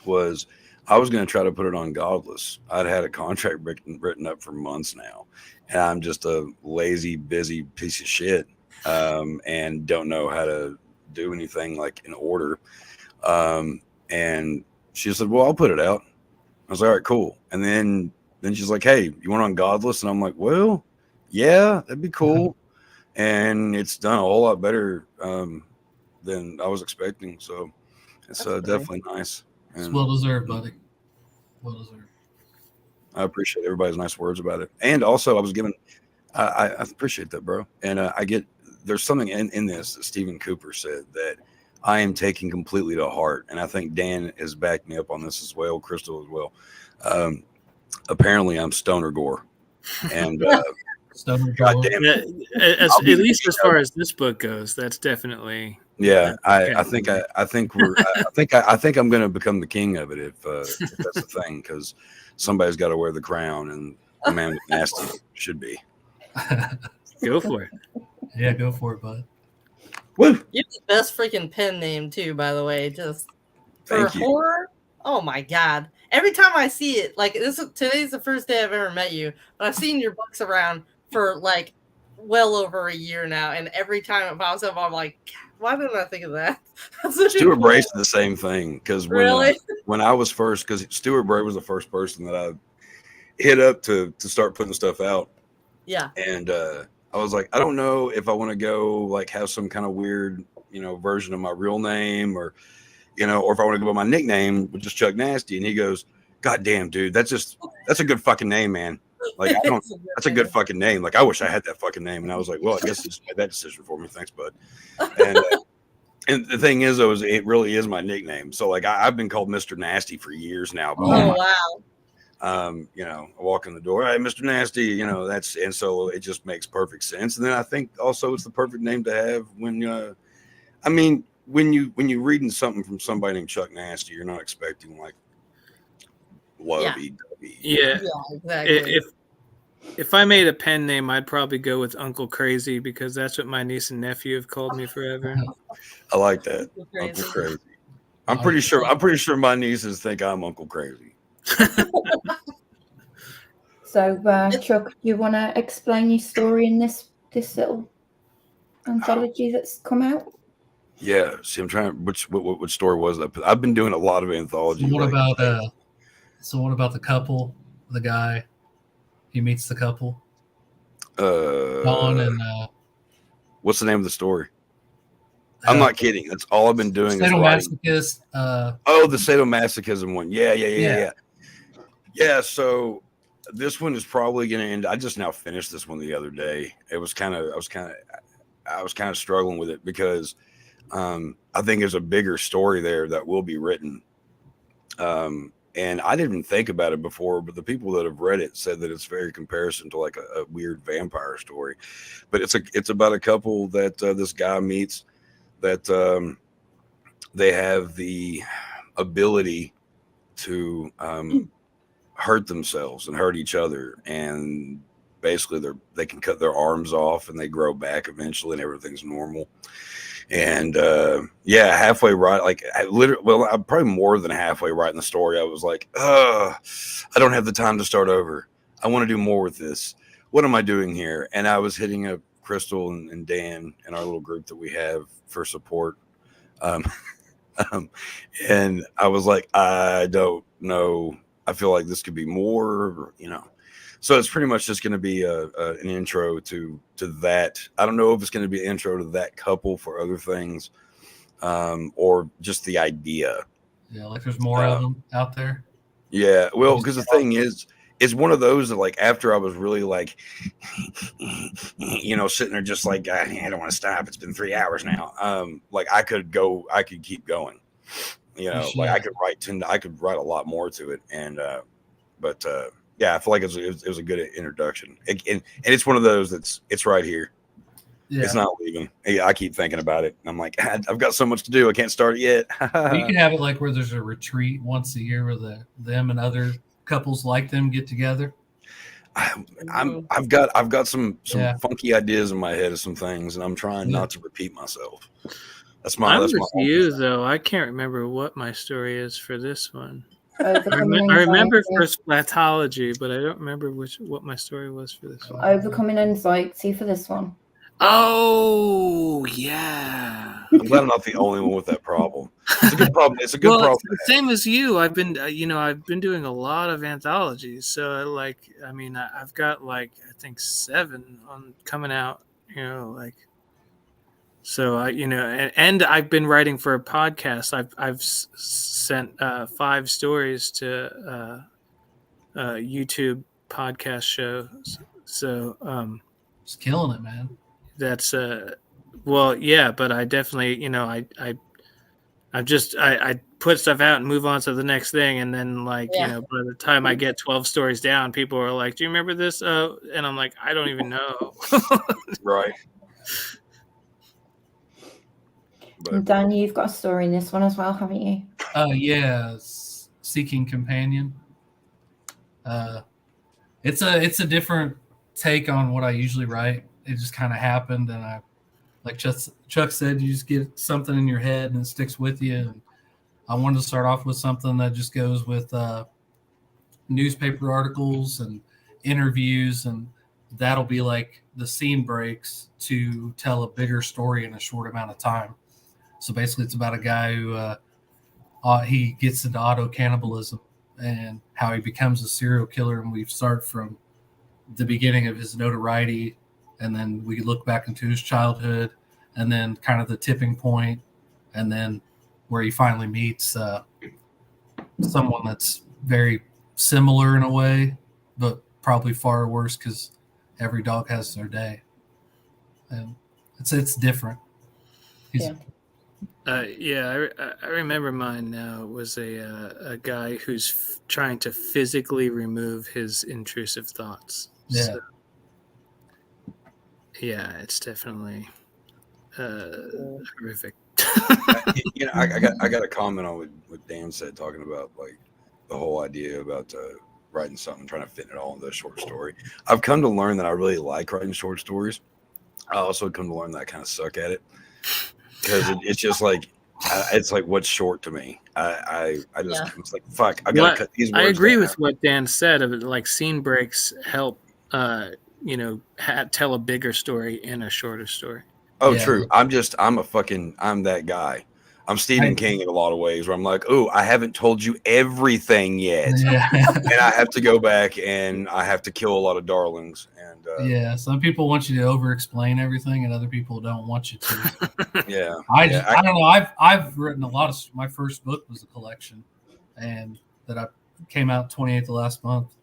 was I was going to try to put it on Godless. I'd had a contract written up for months now, and I'm just a lazy, busy piece of shit. And don't know how to do anything in order. And she said, well, I'll put it out. I was like, all right, cool. And then she's like, hey, you want on Godless? And I'm like, well, yeah, that'd be cool. And it's done a whole lot better than I was expecting. So it's definitely nice. It's well deserved, buddy. Well deserved. I appreciate everybody's nice words about it. And also I appreciate that, bro. And there's something in this that Stephen Cooper said that I am taking completely to heart. And I think Dan has backed me up on this as well, Crystal as well. Apparently I'm stoner gore. And stoner gore. At least as far as this book goes, that's definitely I think I'm going to become the king of it if that's the thing, because somebody's got to wear the crown, and the man with nasty should be. Go for it. Yeah, go for it, bud. Woo! You have the best freaking pen name too, by the way. Just for horror. Oh my god! Every time I see it, today's the first day I've ever met you, but I've seen your books around for well over a year now, and every time it pops up, I'm like, why didn't I think of that? Stuart Bray did the same thing because Really? when I was first, because Stuart Bray was the first person that I hit up to start putting stuff out. Yeah. And I was like, I don't know if I want to go like have some kind of weird, version of my real name or if I want to go by my nickname, which is Chuck Nasty. And he goes, God damn, dude, that's a good fucking name, man. Like, that's a good fucking name. Like, I wish I had that fucking name. And I was like, well, I guess you just made that decision for me. Thanks, bud. And the thing is, though, it really is my nickname. So, like, I've been called Mr. Nasty for years now. Oh, wow. I walk in the door, hey, Mr. Nasty, and so it just makes perfect sense. And then I think also it's the perfect name to have when you're reading something from somebody named Chuck Nasty, you're not expecting like lovey-dovey. Yeah, exactly. If I made a pen name, I'd probably go with Uncle Crazy because that's what my niece and nephew have called me forever. I like that. Uncle Crazy. I'm pretty sure my nieces think I'm Uncle Crazy. So, Chuck, you want to explain your story in this little anthology that's come out? Yeah. See, I'm trying. Which story was that? I've been doing a lot of anthology. So what about the couple? The guy, he meets the couple. Dawn and what's the name of the story? I'm not kidding. That's all I've been doing. Sadomasochist. The sadomasochism one. Yeah. So this one is probably going to end. I just now finished this one the other day. I was kind of struggling with it because I think there's a bigger story there that will be written. And I didn't think about it before, but the people that have read it said that it's very comparison to like a weird vampire story. But it's about a couple that this guy meets that they have the ability to hurt themselves and hurt each other, and basically they can cut their arms off and they grow back eventually and everything's normal. And halfway right, like I'm probably more than halfway right in the story, I was like, I don't have the time to start over. I want to do more with this. What am I doing here? And I was hitting up Crystal and Dan and our little group that we have for support. And I was like, I don't know. I feel like this could be more, So it's pretty much just going to be an intro to that. I don't know if it's going to be an intro to that couple for other things, or just the idea. Yeah, like there's more of them out there. Yeah, well, because the thing is, it's one of those that like after I was really like, sitting there just like I don't want to stop. It's been 3 hours now. Like I could keep going. Like I could write a lot more to it, and yeah, I feel like it was a good introduction. And it's one of those it's right here. Yeah. It's not leaving. I keep thinking about it. I'm like, I've got so much to do. I can't start it yet. You can have it like where there's a retreat once a year where them and other couples like them get together. I've got some funky ideas in my head of some things, and I'm trying not to repeat myself. I'm with you though. I can't remember what my story is for this one. I remember for splatology, but I don't remember what my story was for this one. Overcoming anxiety for this one. Oh yeah. I'm glad I'm not the only one with that problem. It's a good problem. It's a good problem. It's the same as you. I've been doing a lot of anthologies. So I've got I think 7 coming out. So and I've been writing for a podcast. I've sent 5 stories to YouTube podcast shows. So just killing it, man. That's but I definitely I put stuff out and move on to the next thing, and then by the time I get 12 stories down, people are like, "Do you remember this?" And I'm like, "I don't even know." Right. Dan, you've got a story in this one as well, haven't you? Yeah, Seeking Companion. It's a different take on what I usually write. It just kind of happened, and I, like Chuck said, you just get something in your head and it sticks with you. And I wanted to start off with something that just goes with newspaper articles and interviews and that'll be like the scene breaks to tell a bigger story in a short amount of time. So basically, it's about a guy who he gets into auto cannibalism and how he becomes a serial killer, and we start from the beginning of his notoriety, and then we look back into his childhood, and then kind of the tipping point, and then where he finally meets someone that's very similar in a way, but probably far worse because every dog has their day, and it's different. I remember mine now. It was a guy who's trying to physically remove his intrusive thoughts. Yeah. So, yeah, it's definitely horrific. I got a comment on what Dan said, talking about like the whole idea about writing something, trying to fit it all into a short story. I've come to learn that I really like writing short stories. I also come to learn that I kind of suck at it, because it's just like it's like what's short to me. I just it's like fuck. I gotta cut these words. I agree down. with what Dan said of it. Like scene breaks help, tell a bigger story in a shorter story. Oh, Yeah. true. I'm that guy. I'm Stephen King in a lot of ways, where I'm like, oh, I haven't told you everything yet, and I have to go back and I have to kill a lot of darlings. And some people want you to over-explain everything, and other people don't want you to. yeah, I don't know. I've written a lot of. My first book was a collection, and that I came out 28th of last month,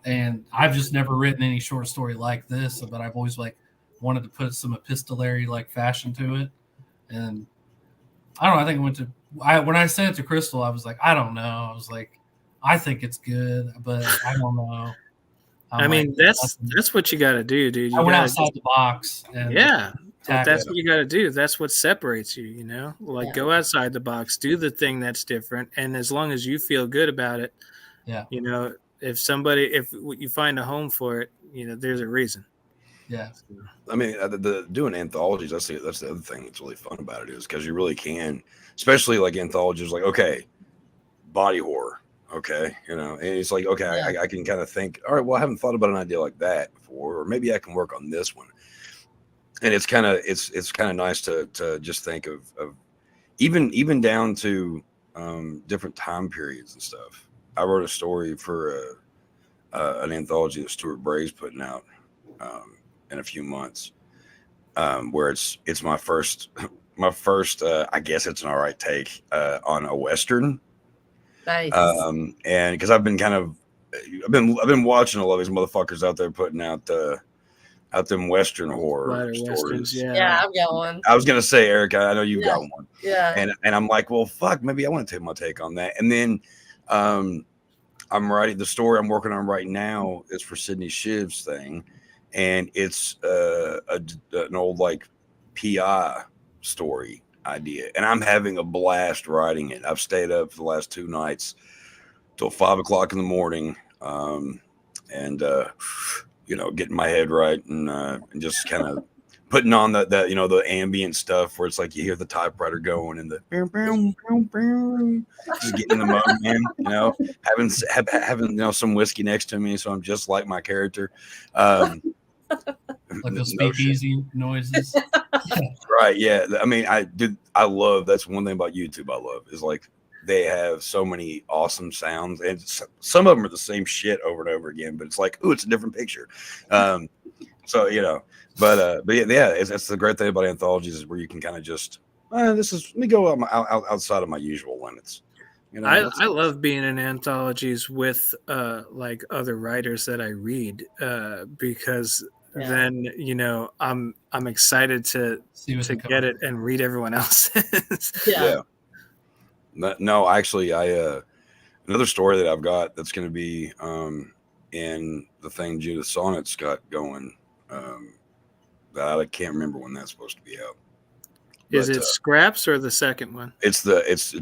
and I've just never written any short story like this. But I've always wanted to put some epistolary fashion to it, and I don't know. I think when I sent it to Crystal, I was like, I don't know. I was like, I think it's good, but I don't know. That's what you got to do, dude. I went outside the box. And that's what you got to do. That's what separates you, Go outside the box, do the thing that's different. And as long as you feel good about it, if you find a home for it, there's a reason. Yeah. I mean, doing anthologies, that's the other thing that's really fun about it, is because you really can, especially like anthologies, like, okay, body horror. Okay, and it's like, okay, I can kind of think, all right, well, I haven't thought about an idea like that before, or maybe I can work on this one. And it's kind of nice to just think of even down to different time periods and stuff. I wrote a story for an anthology that Stuart Bray's putting out in a few months, where it's my first I guess it's an all right take on a Western. Nice. And because I've been watching a lot of these motherfuckers out there putting out them Western horror stories. Yeah, I've got one. I was gonna say, Eric, I know you've got one. Yeah. And I'm like, well, fuck, maybe I want to take my take on that. And then I'm writing the story I'm working on right now is for Sydney Shiv's thing, and it's an old PI story idea, and I'm having a blast writing it. I've stayed up for the last 2 nights till 5 o'clock in the morning, and getting my head right, and just kind of putting on the ambient stuff where it's like you hear the typewriter going and the just getting in the mode, man. Having some whiskey next to me, so I'm just like my character. Like those speakeasy noises. Right, yeah. I mean, I love, that's one thing about YouTube I love, is they have so many awesome sounds, and some of them are the same shit over and over again, but it's like, ooh, it's a different picture. So but yeah, it's the great thing about anthologies, is where you can kind of just let me go outside of my usual limits. I love being in anthologies with other writers that I read, because then I'm excited to get it and read everyone else's. Yeah. No, actually, another story that I've got that's going to be in the thing Judith Sonnet's got going. That I can't remember when that's supposed to be out. Is it Scraps or the second one? It's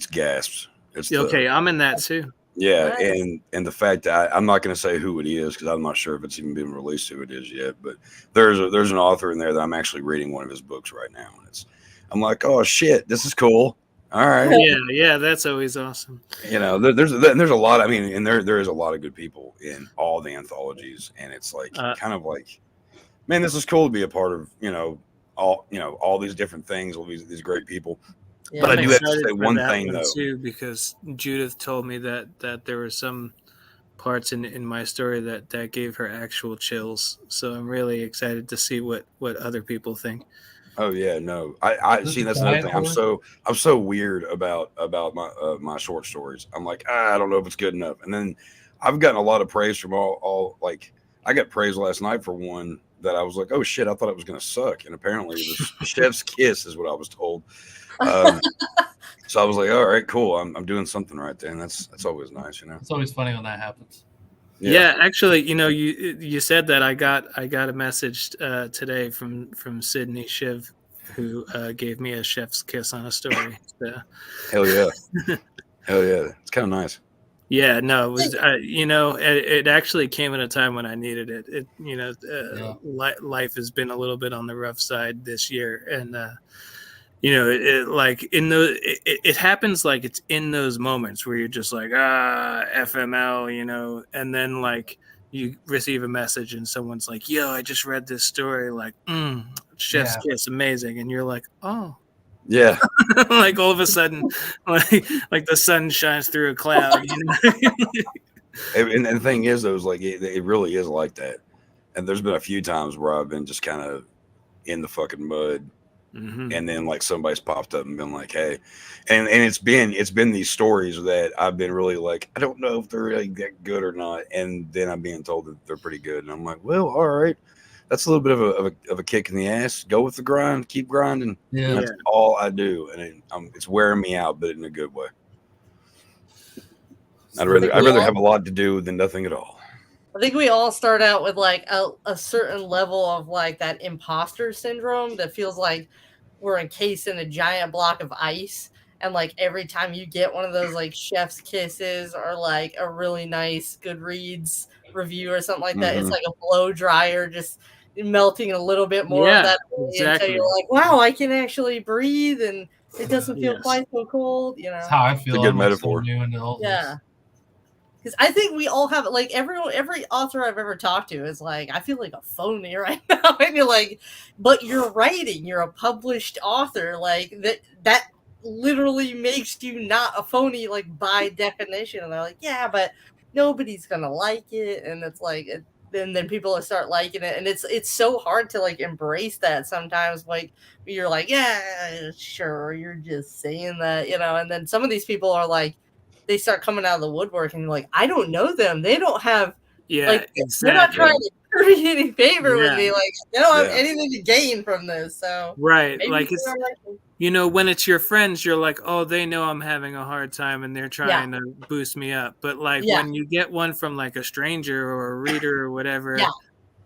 Gasps. I'm in that too. Yeah, nice. and the fact that I'm not going to say who it is, because I'm not sure if it's even been released who it is yet. But there's an author in there that I'm actually reading one of his books right now, and I'm like, oh shit, this is cool. All right. Yeah, that's always awesome. There's a lot. I mean, and there is a lot of good people in all the anthologies, and it's kind of like man, this is cool to be a part of. All these different things, all these great people. Yeah, But I I'm do have to excited say for one that thing, though. too, because Judith told me that there were some parts in my story that gave her actual chills. So I'm really excited to see what other people think. Oh yeah, no, I This see. is That's another quiet thing. horror? I'm so weird about my short stories. I'm like, I don't know if it's good enough. And then I've gotten a lot of praise from all like I got praise last night for one that I was like, oh shit, I thought it was gonna suck, and apparently it was Chef's Kiss is what I was told. So I was like, all right, cool. I'm doing something right there, and that's always nice, It's always funny when that happens. Yeah, actually, you said that I got a message today from Sydney Shiv, who gave me a chef's kiss on a story. So. Hell yeah, hell yeah, it's kind of nice. Yeah, no, it was it actually came at a time when I needed it. Life has been a little bit on the rough side this year, and it happens like it's in those moments where you're just like FML, and then like you receive a message and someone's like, yo, I just read this story, like chef's kiss, amazing, and you're like, oh yeah. like all of a sudden like the sun shines through a cloud. And the thing is, though, is like it really is like that. And there's been a few times where I've been just kind of in the fucking mud. Mm-hmm. And then like somebody's popped up and been like, hey, and it's been these stories that I've been really like, I don't know if they're really that good or not, and then I'm being told that they're pretty good, and I'm like, well, all right, that's a little bit of a kick in the ass. Go with the grind, keep grinding. Yeah, That's all I do, and it's wearing me out, but in a good way. I'd rather have a lot to do than nothing at all. I think we all start out with like a certain level of like that imposter syndrome that feels like we're encased in a giant block of ice. And like every time you get one of those like chef's kisses or like a really nice Goodreads review or something like that, it's like a blow dryer just melting a little bit more of that until you're like, wow, I can actually breathe and it doesn't feel quite so cold. That's how I feel. It's a good I'm metaphor. Like so new into all this. Because I think we all have like every author I've ever talked to is like, I feel like a phony right now, and you're like, but you're writing, you're a published author, like that literally makes you not a phony, like by definition. And they're like, yeah, but nobody's gonna like it, and it's like, then people will start liking it, and it's so hard to like embrace that sometimes. Like you're like, yeah, sure, you're just saying that, and then some of these people are like, they start coming out of the woodwork and you're like, I don't know them. They don't have, like, they're not trying to curry any favor with me. Like, they don't have anything to gain from this. So, right. Like, it's, when it's your friends, you're like, oh, they know I'm having a hard time and they're trying to boost me up. But like when you get one from like a stranger or a reader or whatever,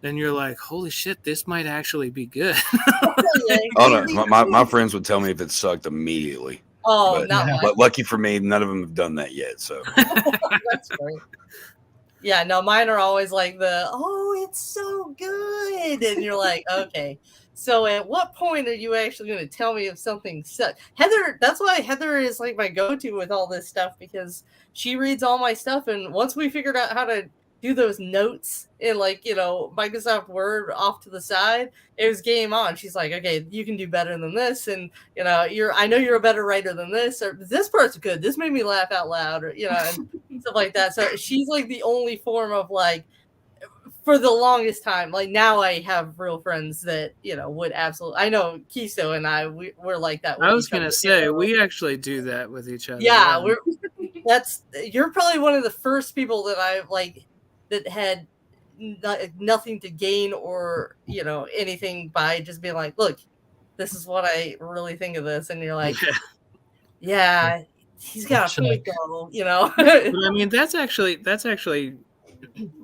then you're like, holy shit, this might actually be good. Oh no, my friends would tell me if it sucked immediately. Oh, but lucky for me, none of them have done that yet. So that's great. Yeah, no, mine are always like it's so good, and you're like, okay. So at what point are you actually going to tell me if something sucks? Heather, that's why Heather is like my go-to with all this stuff, because she reads all my stuff, and once we figured out how to do those notes in like, Microsoft Word off to the side, it was game on. She's like, okay, you can do better than this. And, I know you're a better writer than this, or this part's good. This made me laugh out loud, or, and stuff like that. So she's like the only form of like, for the longest time, like now I have real friends that, would absolutely, I know Chisto and we're like that. I was going to say, we actually do that with each other. Yeah. You're probably one of the first people that I like, that had nothing to gain or anything by just being like, look, this is what I really think of this, and you're like, yeah, he's got a point though, But I mean, that's actually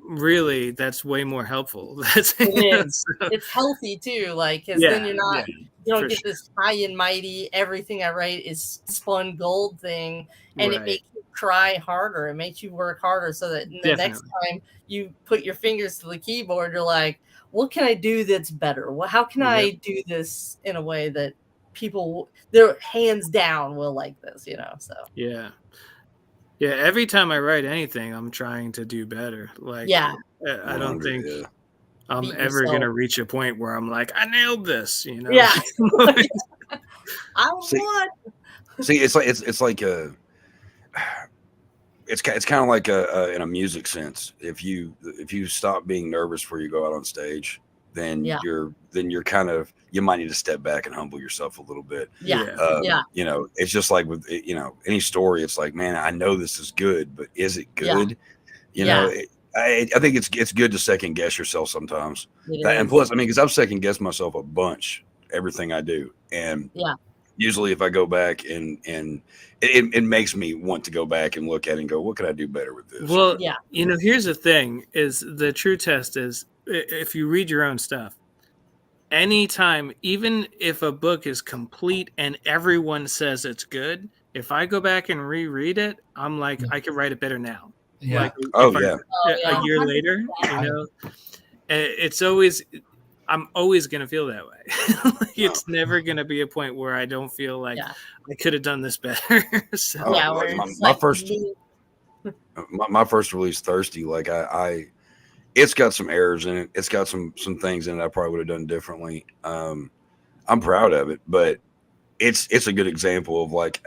really, that's way more helpful. It's healthy too, like, because then you're not you don't get this high and mighty everything I write is spun gold thing, and it makes you try harder, it makes you work harder, so that the next time you put your fingers to the keyboard, you're like, what can I do that's better? How can I do this in a way that people, they're hands down will like this, so every time I write anything, I'm trying to do better. Like, I don't think I'm beat ever yourself. gonna reach a point where I'm like, I nailed this, you know? Yeah. I See- won. See, it's like a. It's kind of like in a music sense. If you stop being nervous before you go out on stage, then Yeah. you're kind of, you might need to step back and humble yourself a little bit. Yeah. Yeah. You know, it's just like with any story. It's like, man, I know this is good, but is it Yeah. good? You know, I think it's good to second guess yourself sometimes. It And is. plus, I mean, because I've second guessed myself a bunch, everything I do, and Yeah. usually if I go back and it makes me want to go back and look at it and go, what could I do better with this? Well, Yeah. you know, here's the thing: is the true test is if you read your own stuff. Anytime, even if a book is complete and everyone says it's good, if I go back and reread it, I'm like, I could write it better now. Yeah. Like, Oh, if yeah. a year later, you know, it's always, I'm always going to feel that way. Like, it's never going to be a point where I don't feel like I could have done this better. So, Oh, Yeah, like where my, it's my like first me. my first release, Thirsty, like I it's got some errors in it. It's got some things in it I probably would have done differently. I'm proud of it, but it's a good example of like,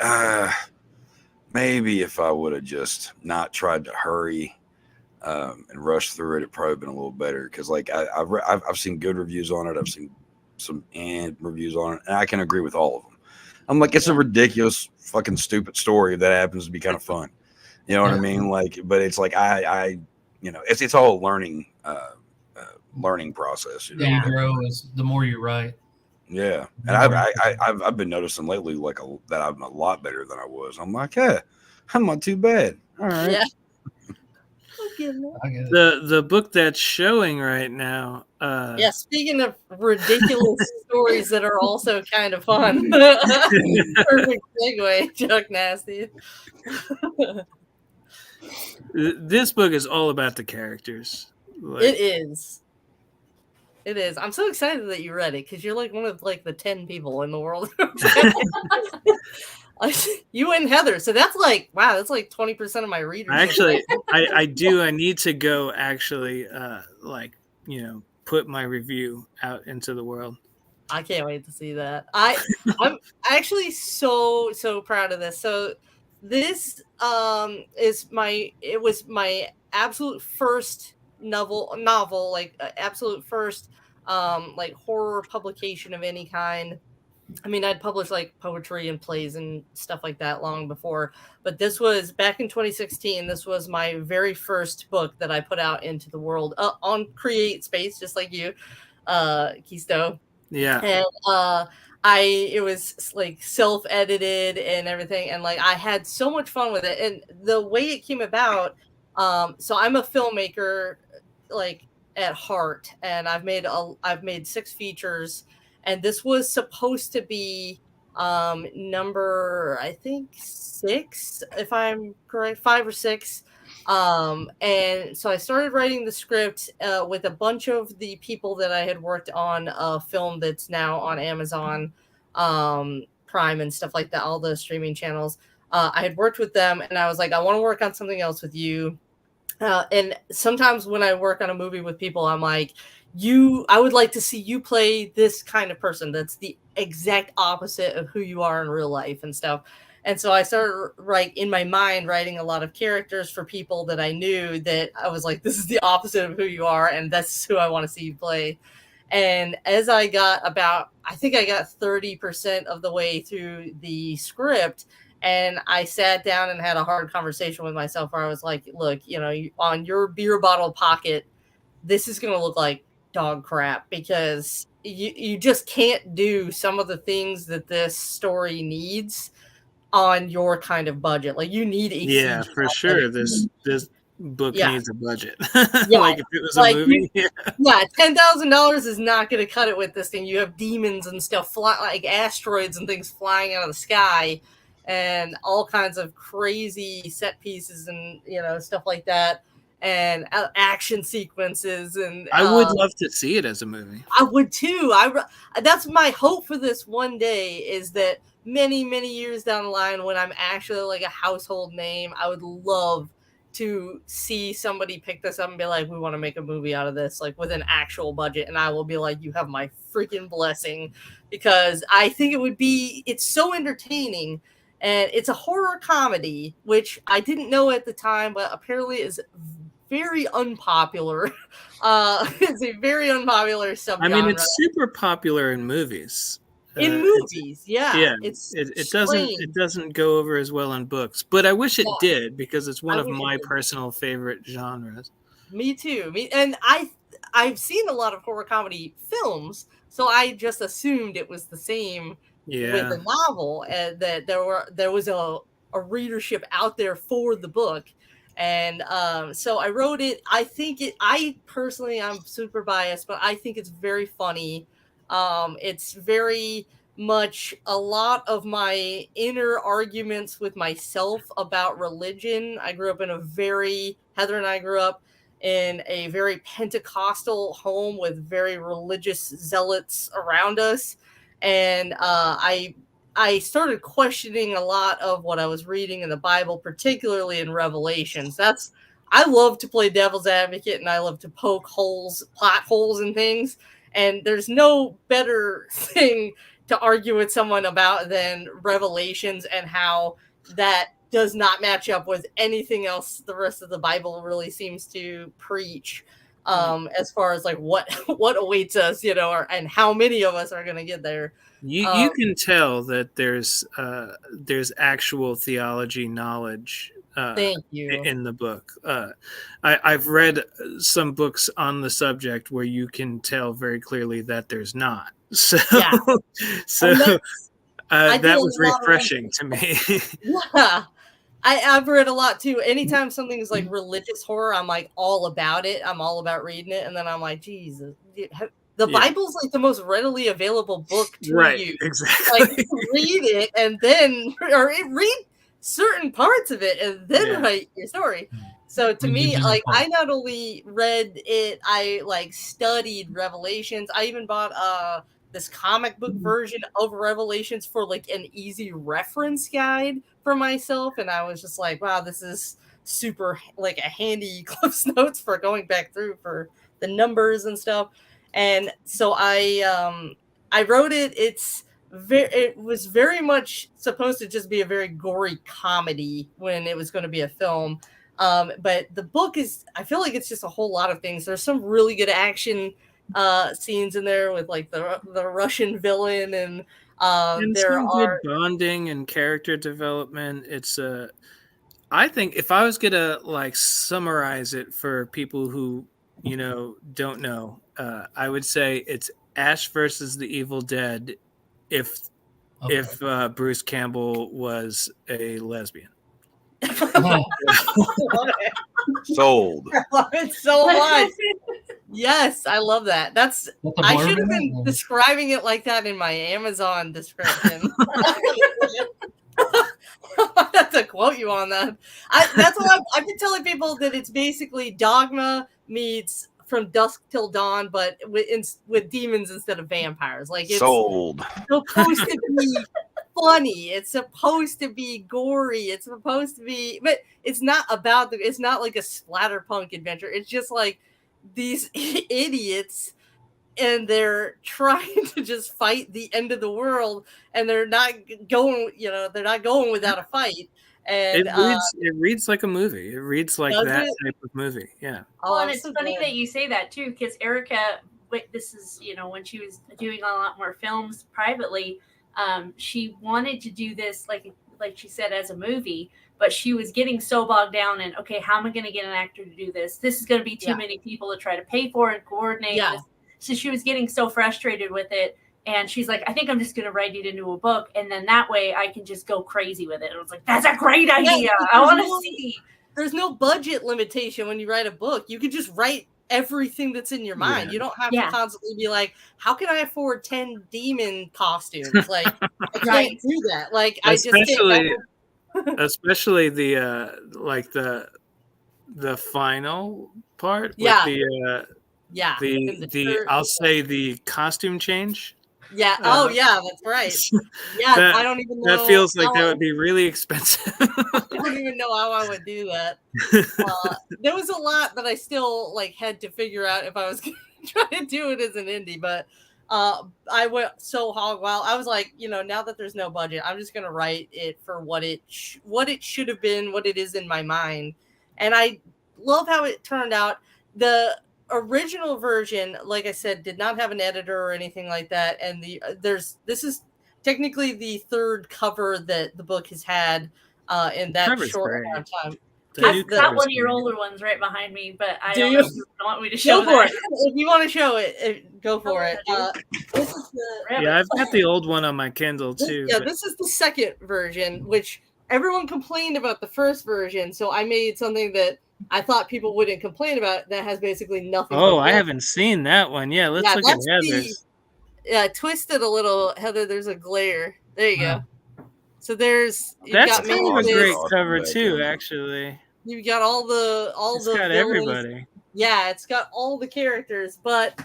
maybe if I would have just not tried to hurry and rush through it, it'd probably been a little better. Because like I've seen good reviews on it. I've seen some reviews on it, and I can agree with all of them. I'm like, it's a ridiculous, fucking stupid story that happens to be kind of fun. You know what I mean? Like, but it's like I you know, it's all a learning process. You know? You grow as the more you write. Yeah, and I've been noticing lately like that I'm a lot better than I was. I'm like, yeah, I'm not too bad. All right. Yeah. I get it. the book that's showing right now. Yeah, speaking of ridiculous stories that are also kind of fun. Perfect segue, Chuck Nasty. This book is all about the characters. Like, It is. It is. I'm so excited that you read it because you're like one of like the 10 people in the world. You and Heather. So that's like, wow, that's like 20% of my readers. Actually, I do. I need to go actually, like, you know, put my review out into the world. I can't wait to see that. I'm actually so proud of this. So this it was my absolute first novel, like absolute first like horror publication of any kind. I mean, I'd published like poetry and plays and stuff like that long before, but this was back in 2016. This was my very first book that I put out into the world on Create Space, just like you, Chisto. Yeah. And it was like self-edited and everything, and like I had so much fun with it. And the way it came about, so I'm a filmmaker, like at heart, and I've made 6 features. And this was supposed to be number, I think 6, if I'm correct, 5 or 6. And so I started writing the script with a bunch of the people that I had worked on a film that's now on Amazon Prime and stuff like that, all the streaming channels. I had worked with them, and I was like, I want to work on something else with you. And sometimes when I work on a movie with people, I'm like, I would like to see you play this kind of person that's the exact opposite of who you are in real life and stuff. And so I started in my mind writing a lot of characters for people that I knew that I was like, this is the opposite of who you are, and that's who I want to see you play. And as I got I think I got 30% of the way through the script, and I sat down and had a hard conversation with myself where I was like, look, you know, on your beer bottle pocket, this is going to look like dog crap because you just can't do some of the things that this story needs on your kind of budget. Like you need Yeah, for sure. This book needs a budget. Yeah. Like if it was a movie. $10,000 is not going to cut it with this thing. You have demons and stuff like asteroids and things flying out of the sky and all kinds of crazy set pieces and, you know, stuff like that. And action sequences, and I would love to see it as a movie. I would too. That's my hope for this one day, is that many years down the line, when I'm actually like a household name, I would love to see somebody pick this up and be like, we want to make a movie out of this, like with an actual budget. And I will be like, you have my freaking blessing, because I think it's so entertaining. And it's a horror comedy, which I didn't know at the time, but apparently is very unpopular. It's a very unpopular subgenre. I mean, it's super popular in movies. In movies, yeah. It doesn't go over as well in books, but I wish it did, because it's one of my personal favorite genres. Me too. And I've seen a lot of horror comedy films, so I just assumed it was the same with the novel, and that there was a readership out there for the book. And so I wrote it. I personally, I'm super biased, but I think it's very funny. It's very much a lot of my inner arguments with myself about religion. Heather and I grew up in a very Pentecostal home with very religious zealots around us. And I started questioning a lot of what I was reading in the Bible, particularly in Revelations. I love to play devil's advocate, and I love to poke plot holes in things. And there's no better thing to argue with someone about than Revelations, and how that does not match up with anything else the rest of the Bible really seems to preach, as far as like what awaits us, and how many of us are going to get there. You can tell that there's actual theology knowledge Thank you. in the book. I've read some books on the subject where you can tell very clearly that there's not. So, that was refreshing to me. Yeah. I've read a lot too. Anytime something is like religious horror, I'm like all about it. I'm all about reading it. And then I'm like, Jesus, the Bible's like the most readily available book to you. Exactly. Like, read it and then, read certain parts of it and then write your story. So to me, like, I not only read it, I like studied Revelations. I even bought this comic book version of Revelations for like an easy reference guide for myself, and I was just like, wow, this is super like a handy Cliff's Notes for going back through for the numbers and stuff. And so I wrote it. It was very much supposed to just be a very gory comedy when it was going to be a film. But the book I feel like it's just a whole lot of things. There's some really good action scenes in there with like the Russian villain, and there some good bonding and character development. It's I think if I was gonna like summarize it for people who don't know, I would say it's Ash versus the Evil Dead if Bruce Campbell was a lesbian. Sold. I love it so much. Yes, I love that. I should have been describing it like that in my Amazon description. I have to quote you on that. That's what I've been telling people, that it's basically Dogma meets From Dusk Till Dawn, but with demons instead of vampires. Like, it's sold. Supposed to be funny. It's supposed to be gory. It's supposed to be, but it's not about it's not like a splatterpunk adventure. It's just like these idiots, and they're trying to just fight the end of the world, and they're not going without a fight. And it reads like a movie. It reads like that type of movie. Yeah. Well, and it's funny that you say that too, because Erica, this is when she was doing a lot more films privately, she wanted to do this like she said as a movie, but she was getting so bogged down in, okay, how am I going to get an actor to do this? This is going to be too many people to try to pay for and coordinate. Yeah. So she was getting so frustrated with it. And she's like, I think I'm just going to write it into a book. And then that way I can just go crazy with it. And I was like, that's a great idea. I want to see. There's no budget limitation when you write a book. You can just write everything that's in your mind. Yeah. You don't have to constantly be like, how can I afford 10 demon costumes? Like, I can't do that. Like, especially the final part with the I'll say the costume change. Yeah. Oh, yeah, that's right. Yeah, I don't even know. That feels like that would be really expensive. I don't even know how I would do that. There was a lot that I still like had to figure out if I was going to try to do it as an indie, but I went so hog wild. I was like, now that there's no budget, I'm just going to write it for what it should have been, what it is in my mind. And I love how it turned out. The original version, like I said, did not have an editor or anything like that. And this is technically the third cover that the book has had in that short amount of time. I've got one of your older ones right behind me, but I don't know if you want me to show for it. If you want to show it, go for it. This is I've got the old one on my Kindle too. This is the second version, which everyone complained about the first version, so I made something that I thought people wouldn't complain about that has basically nothing. Oh, I haven't seen that one. Yeah, let's look at Heather's. Twist it a little, Heather. There's a glare. There you go. So that's kind of a great cover too, actually. You've got all the got everybody. Yeah, it's got all the characters, but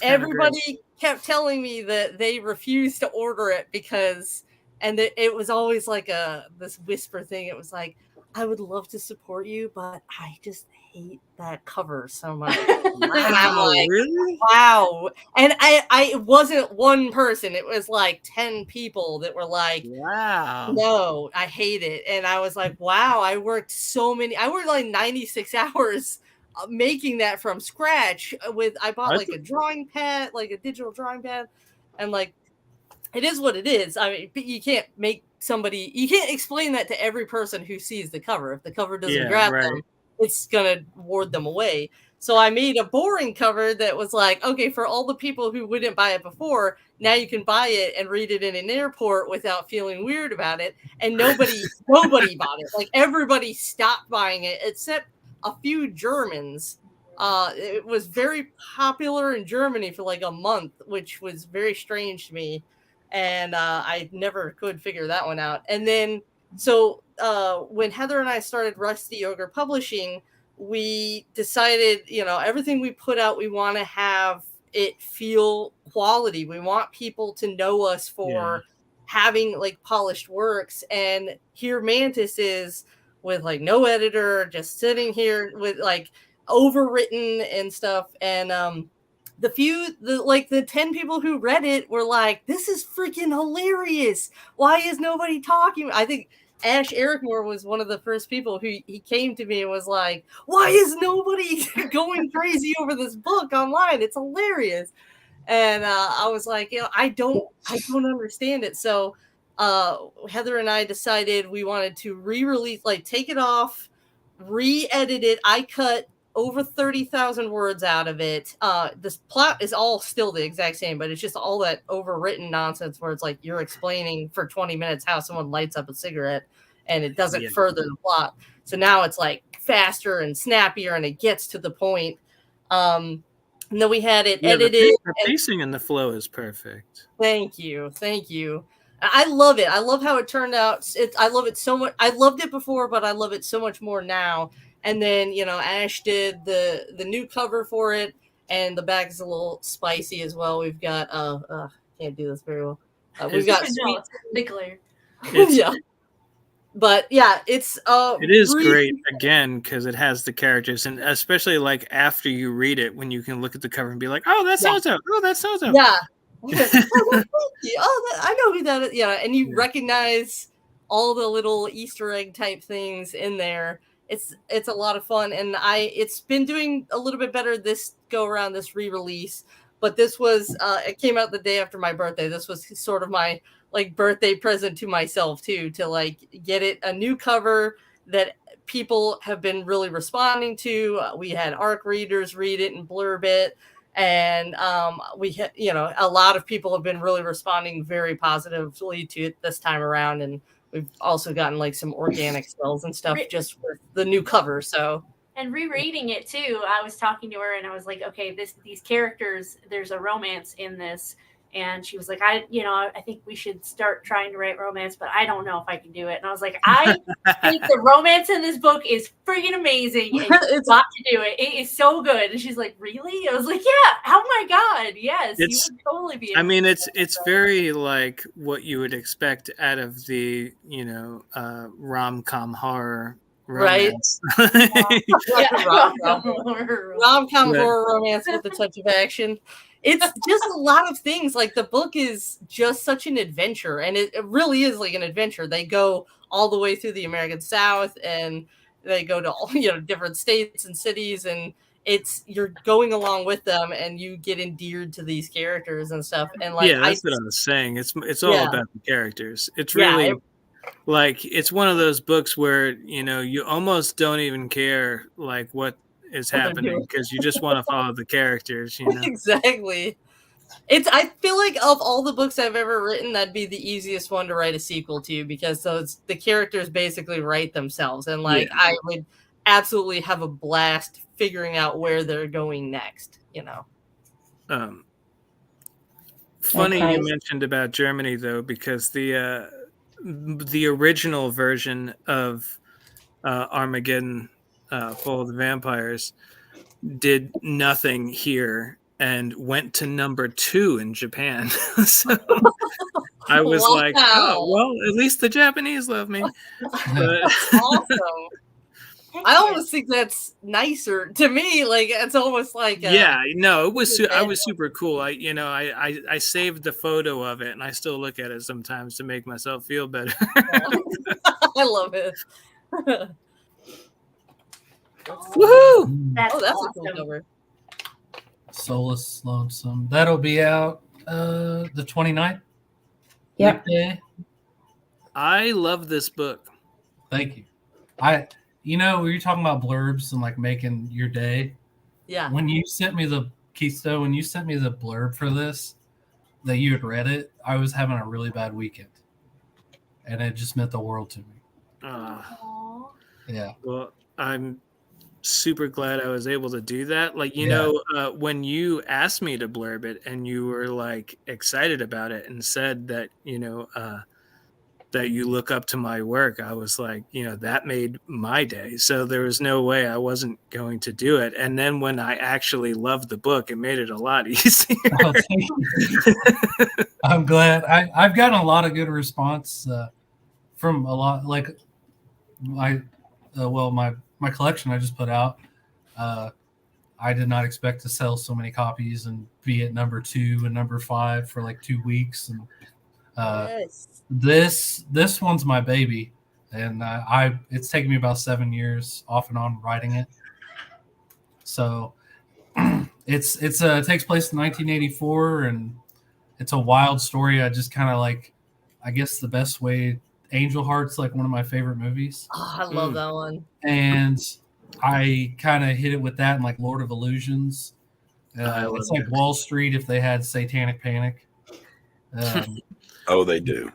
everybody kept telling me that they refused to order it because, and it was always like this whisper thing. It was like, I would love to support you, but I just hate that cover so much. Wow, like, really? Wow. And I wasn't one person. It was like 10 people that were like, wow, no, I hate it. And I was like, wow, I worked like 96 hours making that from scratch I bought like a drawing pad, like a digital drawing pad. And like, it is what it is. I mean, you can't explain that to every person who sees the cover. If the cover doesn't grab them, it's going to ward them away. So I made a boring cover that was like, okay, for all the people who wouldn't buy it before, now you can buy it and read it in an airport without feeling weird about it. And nobody bought it. Like everybody stopped buying it except a few Germans. It was very popular in Germany for like a month, which was very strange to me. And I never could figure that one out. And then, so when Heather and I started Rusty Ogre Publishing, we decided, everything we put out, we want to have it feel quality. We want people to know us for having like polished works. And here Mantis is with like no editor, just sitting here with like overwritten and stuff. And the 10 people who read it were like, this is freaking hilarious. Why is nobody talking? I think Ash Ericmore was one of the first people who he came to me and was like, why is nobody going crazy over this book online? It's hilarious. And I was like, I don't understand it. So Heather and I decided we wanted to re-release, like take it off, re-edit it. I cut over 30,000 words out of it. This plot is all still the exact same, but it's just all that overwritten nonsense where it's like you're explaining for 20 minutes how someone lights up a cigarette and it doesn't further the plot. So now it's like faster and snappier and it gets to the point. And then we had it edited. The pacing and the flow is perfect. Thank you. I love it. I love how it turned out. I love it so much. I loved it before, but I love it so much more now. And then, Ash did the new cover for it, and the back is a little spicy as well. We've got, can't do this very well. We've got sweet. Yeah. But yeah, it is great again because it has the characters, and especially like after you read it, when you can look at the cover and be like, "Oh, that's so-so. Oh, that's so-so." Yeah. I know who that is. Yeah, and you recognize all the little Easter egg type things in there. It's a lot of fun, and it's been doing a little bit better this go around, this re-release. But this was it came out the day after my birthday. This was sort of my like birthday present to myself too, to like get it a new cover that people have been really responding to. We had ARC readers read it and blurb it, and we had a lot of people have been really responding very positively to it this time around, and we've also gotten like some organic sales and stuff just with the new cover. So. And rereading it too, I was talking to her and I was like, okay, these characters, there's a romance in this. And she was like, I think we should start trying to write romance, but I don't know if I can do it. And I was like, I think the romance in this book is freaking amazing. And you've got to do it. It is so good. And she's like, really? I was like, yeah. Oh my God. Yes. You would totally be. I mean, it's very like what you would expect out of the, rom-com horror romance. Right. Rom-com horror romance with a touch of action. It's just a lot of things. Like, the book is just such an adventure, and it really is like an adventure. They go all the way through the American South, and they go to all, different states and cities, and you're going along with them, and you get endeared to these characters and stuff. And like, that's what I was saying. It's all about the characters. It's really like, it's one of those books where you almost don't even care like what is happening, because you just want to follow the characters. Exactly. I feel like of all the books I've ever written, that'd be the easiest one to write a sequel to, because the characters basically write themselves, and like I would absolutely have a blast figuring out where they're going next. Funny you mentioned about Germany though, because the original version of Armageddon, Fall of the Vampires, did nothing here and went to number 2 in Japan. So I was like, oh, well, at least the Japanese love me. But awesome. I almost think that's nicer to me. Like, it's almost like it was. I was super cool. I saved the photo of it, and I still look at it sometimes to make myself feel better. I love it. Woohoo! That's a awesome. cool cover. Soulless, Lonesome. That'll be out the 29th. Yep. Weekday. I love this book. Thank you. We were talking about blurbs and like making your day. Yeah. When you sent me the blurb for this, that you had read it, I was having a really bad weekend, and it just meant the world to me. Yeah. Well, I'm super glad I was able to do that. Like, when you asked me to blurb it and you were like excited about it and said that, that you look up to my work, I was like, that made my day. So there was no way I wasn't going to do it. And then when I actually loved the book, it made it a lot easier. Oh, thank you. I'm glad. I've gotten a lot of good response from a lot. Like, my collection I just put out, I did not expect to sell so many copies and be at number 2 and number 5 for like 2 weeks. And this one's my baby, and it's taken me about 7 years off and on writing it. So it takes place in 1984, and it's a wild story. I just kind of like, I guess the best way. Angel Heart's like one of my favorite movies. Oh, I love that one. And I kind of hit it with that and like Lord of Illusions. It's like Wall Street if they had Satanic Panic. Oh, they do.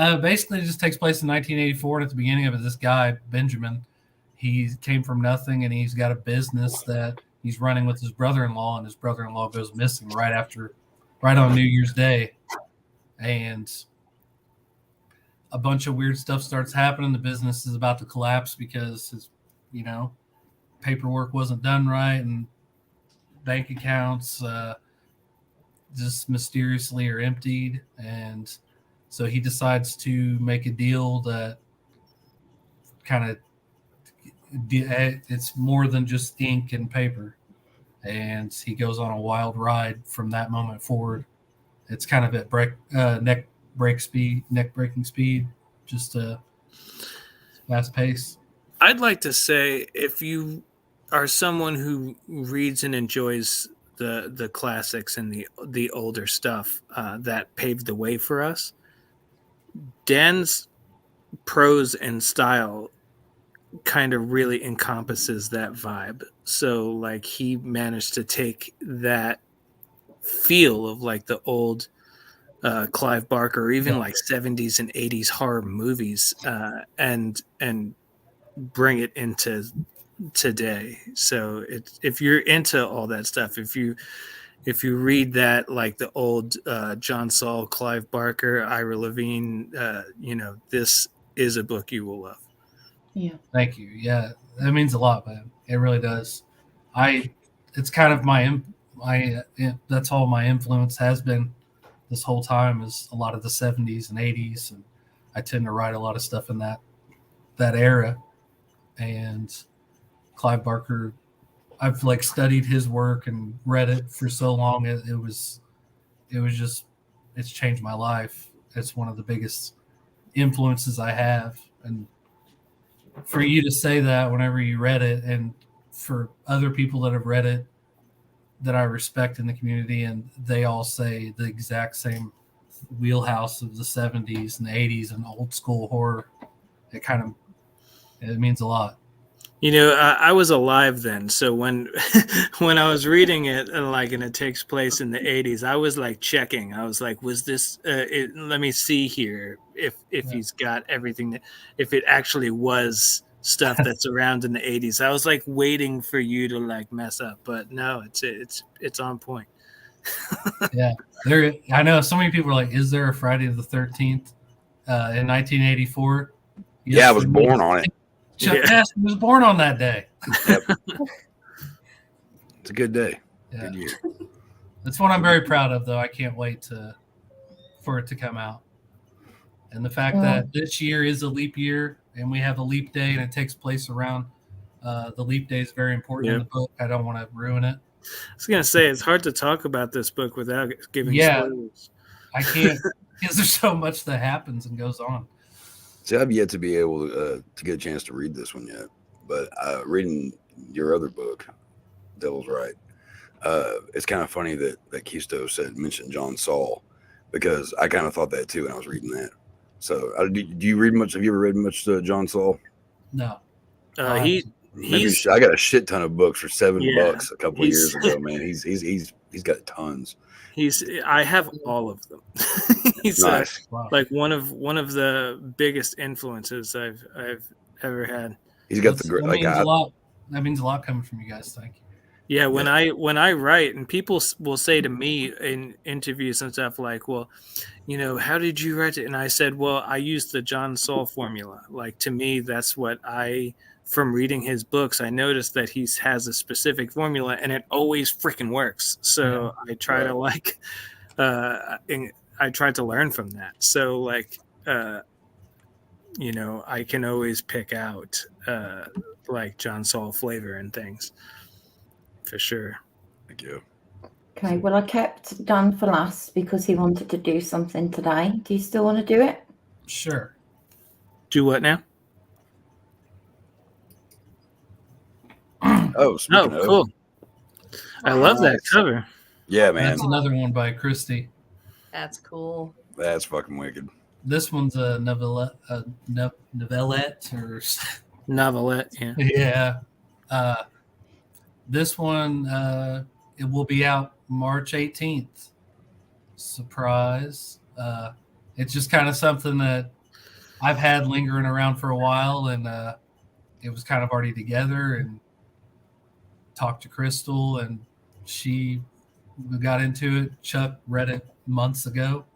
Basically, it just takes place in 1984. And at the beginning of it, this guy, Benjamin, he came from nothing, and he's got a business that he's running with his brother-in-law, and his brother-in-law goes missing right on New Year's Day. And a bunch of weird stuff starts happening. The business is about to collapse because his, paperwork wasn't done right, and bank accounts just mysteriously are emptied. And so he decides to make a deal that kind of, it's more than just ink and paper. And he goes on a wild ride from that moment forward. It's kind of at neck-breaking speed, just a fast pace. I'd like to say, if you are someone who reads and enjoys the classics and the older stuff that paved the way for us, Dan's prose and style kind of really encompasses that vibe. So like, he managed to take that feel of like the old Clive Barker, or even like 70s and 80s horror movies, and bring it into today. So if you're into all that stuff, if you if you read that, like the old John Saul, Clive Barker, Ira Levine, this is a book you will love. Yeah. Thank you. Yeah, that means a lot, man. It really does. It's kind of that's all my influence has been this whole time, is a lot of the 70s and 80s, and I tend to write a lot of stuff in that era. And Clive Barker, I've like studied his work and read it for so long. It's changed my life. It's one of the biggest influences I have. And for you to say that whenever you read it, and for other people that have read it that I respect in the community, and they all say the exact same wheelhouse of the 70s and the 80s and old school horror, it means a lot. I was alive then, so when I was reading it, and it takes place in the 80s, I was like checking. I was like, was this? Let me see here if he's got everything. If it actually was stuff that's around in the 80s, I was like waiting for you to like mess up, but no, it's on point. Yeah, I know so many people are like, "Is there a Friday the 13th in 1984?" Yes, yeah, I was born on it. Chuck Cassidy was born on that day. Yep. It's a good day. Yeah. Good year. That's one I'm very proud of, though. I can't wait for it to come out. And the fact that this year is a leap year, and we have a leap day, and it takes place around the leap day is very important in the book. I don't want to ruin it. I was gonna say, it's hard to talk about this book without giving spoilers. I can't, because there's so much that happens and goes on. See, I've yet to be able to get a chance to read this one yet, but reading your other book, Devil's Right, it's kind of funny that Chisto mentioned John Saul, because I kind of thought that too when I was reading that. So, do you read much? Have you ever read much John Saul? No. I got a shit ton of books for $7 a couple of years ago, man. He's got tons. I have all of them. He's nice. Like one of the biggest influences I've ever had. He's got the great. That means a lot coming from you guys. Thank you. Yeah, when I write, and people will say to me in interviews and stuff like, well, how did you write it? And I said, well, I used the John Saul formula. Like, to me, that's what from reading his books, I noticed that he has a specific formula, and it always freaking works. So I try to I tried to learn from that. So I can always pick out like John Saul flavor and things for sure. Thank you. Okay, well, I kept Dan for last because he wanted to do something today. Do you still want to do it? Sure. Do what now? Oh, cool. I love that cover. Yeah, man. That's another one by Christie. That's cool. That's fucking wicked. This one's a novelette or novelette. Yeah. Yeah. This one it will be out March 18th. Surprise. It's just kind of something that I've had lingering around for a while, and it was kind of already together, and talked to Crystal, and she got into it. Chuck read it months ago,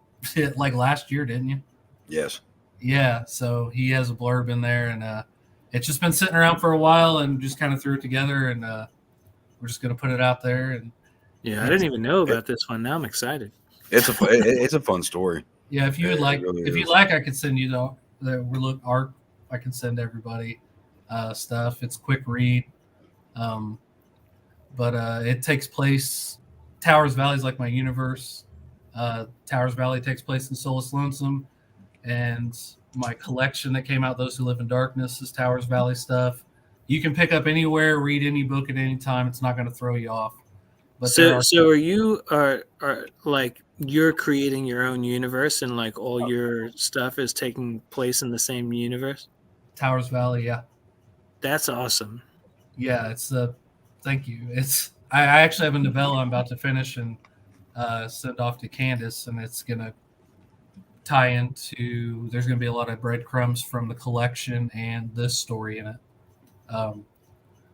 like last year, didn't you? Yes. Yeah, so he has a blurb in there, and it's just been sitting around for a while, and just kind of threw it together, and we're just going to put it out there. And yeah, I didn't even know about this one. Now I'm excited. It's a fun story. Yeah, if you would like, I could send you the art. I can send everybody stuff. It's quick read, but it takes place. Towers Valley is like my universe. Towers Valley takes place in Soulless, Lonesome, and my collection that came out, Those Who Live in Darkness, is Towers Valley stuff. You can pick up anywhere, read any book at any time. It's not going to throw you off. But so are you are like you're creating your own universe, and like all your stuff is taking place in the same universe? Towers Valley, yeah. That's awesome. Yeah, it's thank you. I actually have a novella I'm about to finish and send off to Candace, and it's gonna tie into. There's gonna be a lot of breadcrumbs from the collection and this story in it.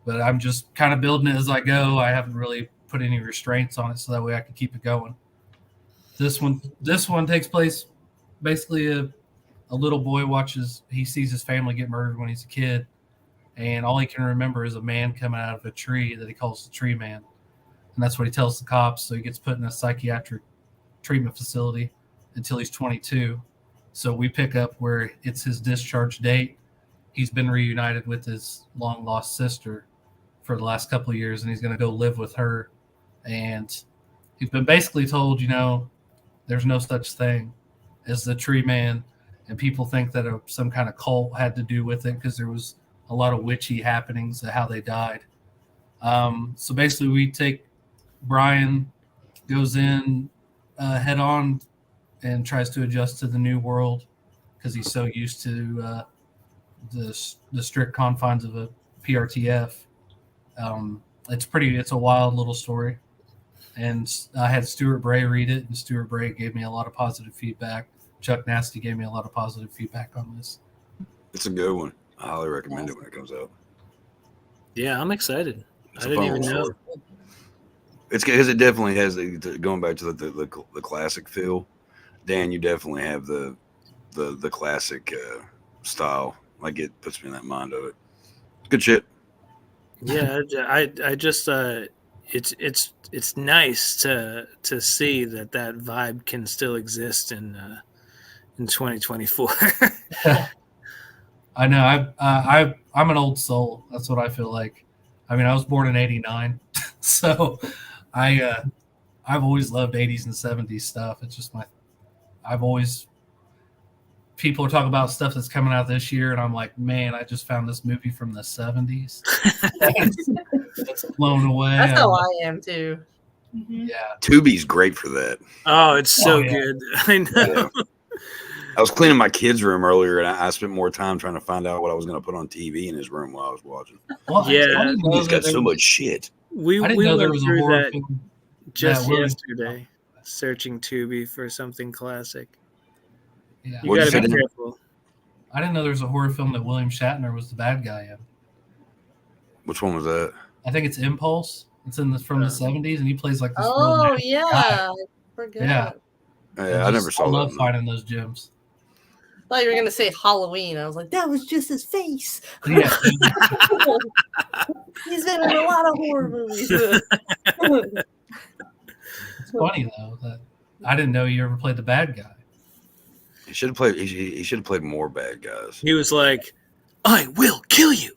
But I'm just kind of building it as I go. I haven't really put any restraints on it, so that way I could keep it going. This one takes place basically a little boy he sees his family get murdered when he's a kid, and all he can remember is a man coming out of a tree that he calls the tree man. And that's what he tells the cops. So he gets put in a psychiatric treatment facility until he's 22. So we pick up where it's his discharge date. He's been reunited with his long lost sister for the last couple of years, and he's going to go live with her. And he's been basically told, there's no such thing as the tree man. And people think that some kind of cult had to do with it because there was a lot of witchy happenings of how they died. So basically we take Brian, goes in head on and tries to adjust to the new world because he's so used to the strict confines of a PRTF. It's a wild little story. And I had Stuart Bray read it, and Stuart Bray gave me a lot of positive feedback. Chuck Nasty gave me a lot of positive feedback on this. It's a good one. I highly recommend it when it comes out. Yeah, I'm excited. It's I didn't even know. It's because it definitely has going back to the classic feel. Dan, you definitely have the classic style. Like, it puts me in that mind of it. Good shit. Yeah, I just it's nice to see that vibe can still exist in 2024. I know. I'm an old soul. That's what I feel like. I mean, I was born in '89, so I've always loved '80s and '70s stuff. It's just people are talking about stuff that's coming out this year, and I'm like, man, I just found this movie from the '70s. It's blown away. That's how I am too. Mm-hmm. Yeah, Tubi's great for that. Oh, it's so good. I know. Yeah. I was cleaning my kid's room earlier, and I spent more time trying to find out what I was going to put on TV in his room while I was watching. well, Yeah. He's got so much shit. We I didn't know there went was a through horror that film just that really- yesterday, searching Tubi for something classic. Yeah. You What'd got you to be say? careful. I didn't know there was a horror film that William Shatner was the bad guy in. Which one was that? I think it's Impulse. It's from the '70s, and he plays like this. real Oh nasty yeah, guy. I forgot. Yeah. Yeah, I never saw I that. love one. finding those gems. I thought you were gonna say Halloween. I was like, that was just his face. Yeah, He's been in a lot of horror movies. it's funny though that I didn't know you ever played the bad guy. He should have played. He should have played more bad guys. He was like, "I will kill you."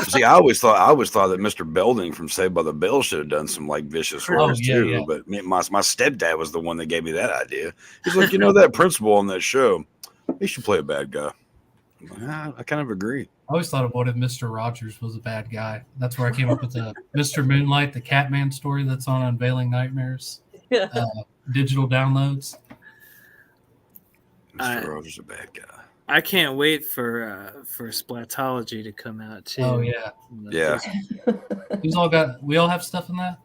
See, I always thought that Mr. Belding from Saved by the Bell should have done some like vicious horrors too. yeah. But my stepdad was the one that gave me that idea. He's like, that principal on that show, he should play a bad guy. I'm like, I kind of agree. I always thought about if Mr. Rogers was a bad guy. That's where I came up with the Mr. Moonlight, the Catman story that's on Unveiling Nightmares. Yeah. Digital downloads. Mr. Rogers a bad guy. I can't wait for Splatology to come out too. Oh yeah. Yeah. We all have stuff in that?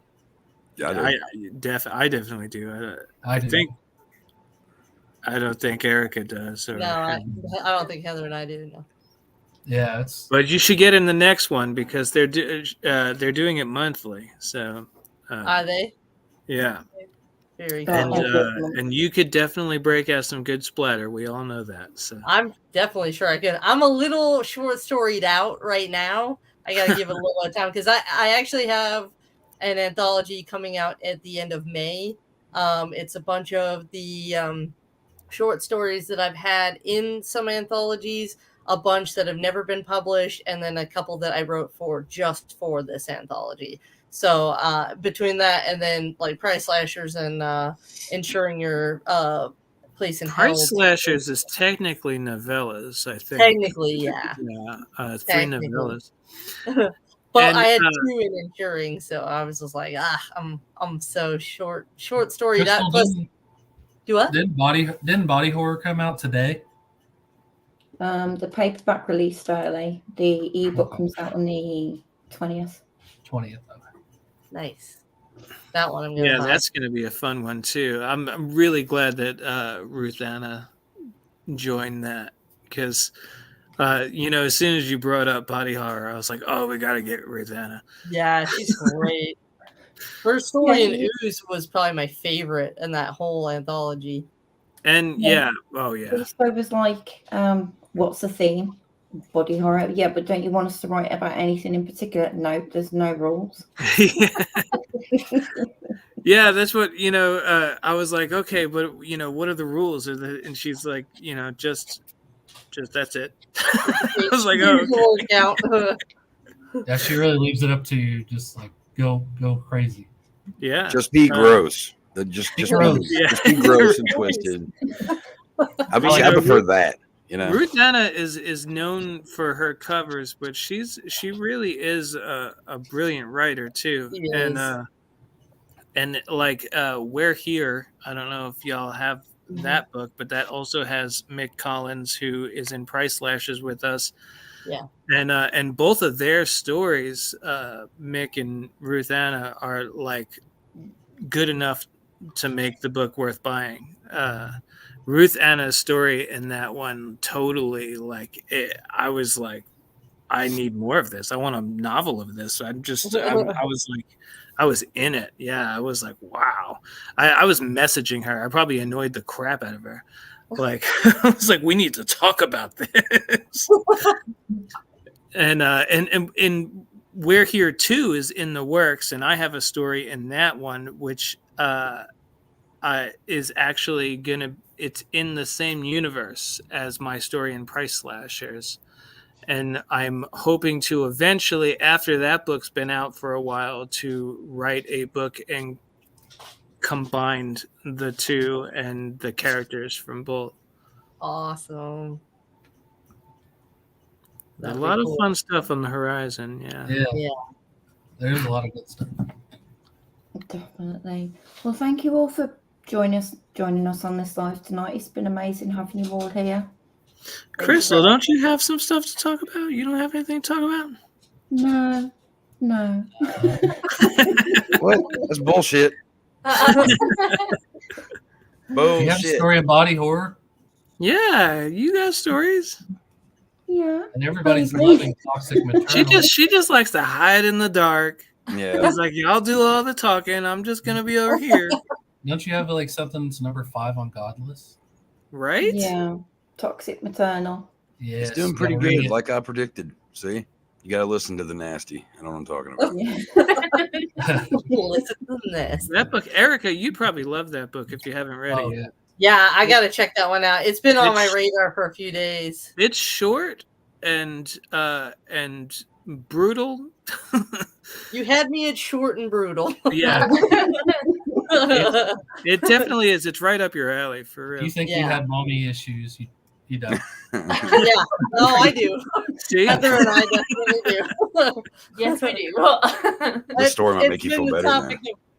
Yeah, I definitely do. I do. I don't think Erica does. No, I don't think Heather and I do. No. Yeah, But you should get in the next one because they're doing it monthly. So Are they? yeah, Very and cool. and you could definitely break out some good splatter. We all know that. So I'm definitely sure I could. I'm a little short storied out right now. I gotta give it a little more time because I actually have an anthology coming out at the end of May. It's a bunch of the short stories that I've had in some anthologies, a bunch that have never been published, and then a couple that I wrote just for this anthology. So between that and then like Price Slashers and ensuring your place in hell. Price Slashers is technically novellas, I think. Technically, yeah. Yeah, 3 novellas. But And, I had 2 in ensuring, so I was just like, I'm so short story. That plus, do what? Didn't Body Horror come out today? The paperback release early. The ebook comes out on the 20th. 20th. Nice. That one I'm gonna Yeah, buy. that's going to be a fun one too. I'm really glad that Ruth Anna joined that because as soon as you brought up body horror, I was like, oh, we got to get Ruth Anna. Yeah, she's great. Her story Yeah. in Ooze was probably my favorite in that whole anthology. And Yeah. oh yeah. Chisto was like, what's the theme? Body horror. Yeah, but don't you want us to write about anything in particular? No, there's no rules. Yeah, that's what I was like, okay, but what are the rules? And she's like, just that's it. I was like, oh, okay. Yeah, she really leaves it up to you. Just like go crazy. Yeah, Just be gross. Just be gross and twisted. I prefer that. Ruth Anna is known for her covers, but she really is a brilliant writer too. And like We're Here. I don't know if y'all have that book, but that also has Mick Collins, who is in Price Slashes with us. Yeah. And both of their stories, Mick and Ruth Anna, are like good enough to make the book worth buying. Ruth Anna's story in that one totally I was like, I need more of this. I want a novel of this. I was like, I was in it. Yeah, I was like, wow. I was messaging her. I probably annoyed the crap out of her. Like, I was like, we need to talk about this. and We're Here Too is in the works, and I have a story in that one which is actually it's in the same universe as my story in Price Slashers. And I'm hoping to eventually, after that book's been out for a while, to write a book and combine the two and the characters from both. Awesome. A lot of fun stuff on the horizon. Yeah. There's a lot of good stuff. Definitely. Well, thank you all for joining us on this live tonight. It's been amazing having you all here. Crystal, don't you have some stuff to talk about? You don't have anything to talk about? No. What? That's bullshit. Bullshit. You have a story of body horror? Yeah, you got stories. Yeah. And everybody's loving Toxic Maternal. She just likes to hide in the dark. Yeah. It's like, y'all do all the talking. I'm just gonna be over here. Don't you have like something that's number 5 on Godless? Right? Yeah. Toxic Maternal. Yeah. It's doing pretty good, like I predicted. See? You got to listen to the nasty. I know what I'm talking about. Listen to this. That book, Erica, you'd probably love that book if you haven't read it yet. Yeah, I got to check that one out. It's been on my radar for a few days. It's short and brutal. You had me at short and brutal. Yeah. It definitely is. It's right up your alley, for real. You think you have mommy issues? You don't. Yeah. No, I do. See? Heather and I definitely do. Yes, we do. The story might make you feel better now.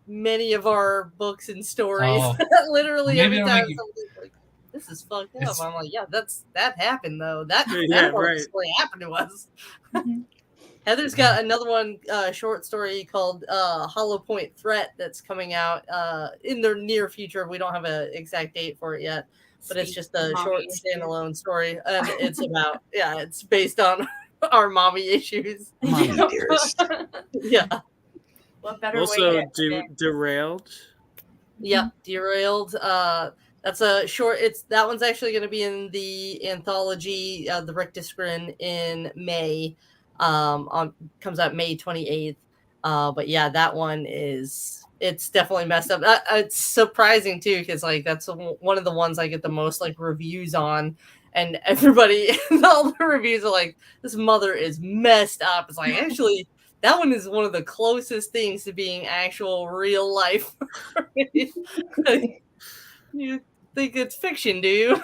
Many of our books and stories. Literally every time somebody's like, this is fucked up. I'm like, yeah, that happened though. That really happened to us. Heather's got another one, short story called Hollow Point Threat that's coming out in the near future. We don't have an exact date for it yet, but it's just a short standalone story. And it's about, it's based on our mommy issues. Mommy dearest. Yeah. What better also, way Derailed. Yeah, Derailed. That's a short. That one's actually going to be in the anthology, the Rictusgrin in May. Comes out May 28th. But yeah, that one it's definitely messed up. It's surprising too, because like that's one of the ones I get the most like reviews on, and everybody, all the reviews are like, this mother is messed up. It's like, actually, that one is one of the closest things to being actual real life. You think it's fiction, do you?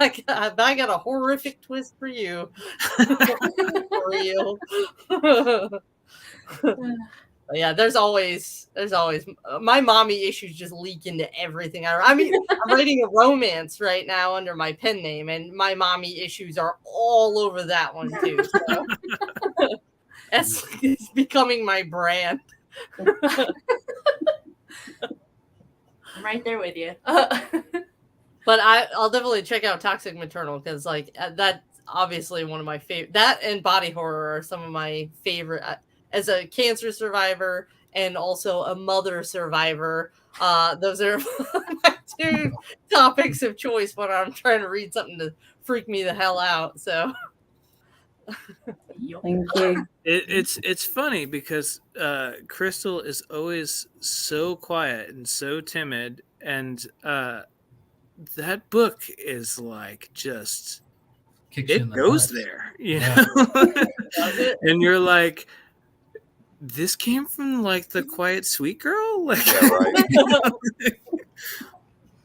I got a horrific twist for you. For real. Yeah, there's always my mommy issues just leak into everything. I mean, I'm writing a romance right now under my pen name, and my mommy issues are all over that one too. So. It's becoming my brand. I'm right there with you. But I'll definitely check out Toxic Maternal, because like that's obviously one of my favorite. That and body horror are some of my favorite. as a cancer survivor and also a mother survivor. Those are my two topics of choice when I'm trying to read something to freak me the hell out. So Thank you. It's funny because Crystal is always so quiet and so timid, and that book is like just Kicks you in it the goes nuts. there, you Yeah. know? And you're like, this came from like the quiet sweet girl, like Yeah, right.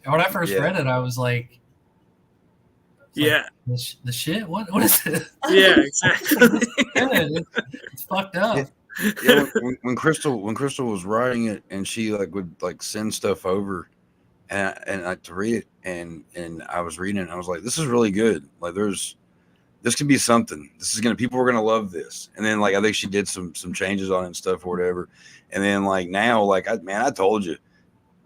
When I first Yeah. read it, I was like, yeah, the shit? What is it? yeah, exactly. It's fucked up. Yeah, when Crystal was writing it, and she like would like send stuff over, and I to read it, and I was reading it, and I was like, this is really good. Like, this could be something. People are gonna love this. And then like I think she did some changes on it and stuff or whatever. And then like now, like I told you,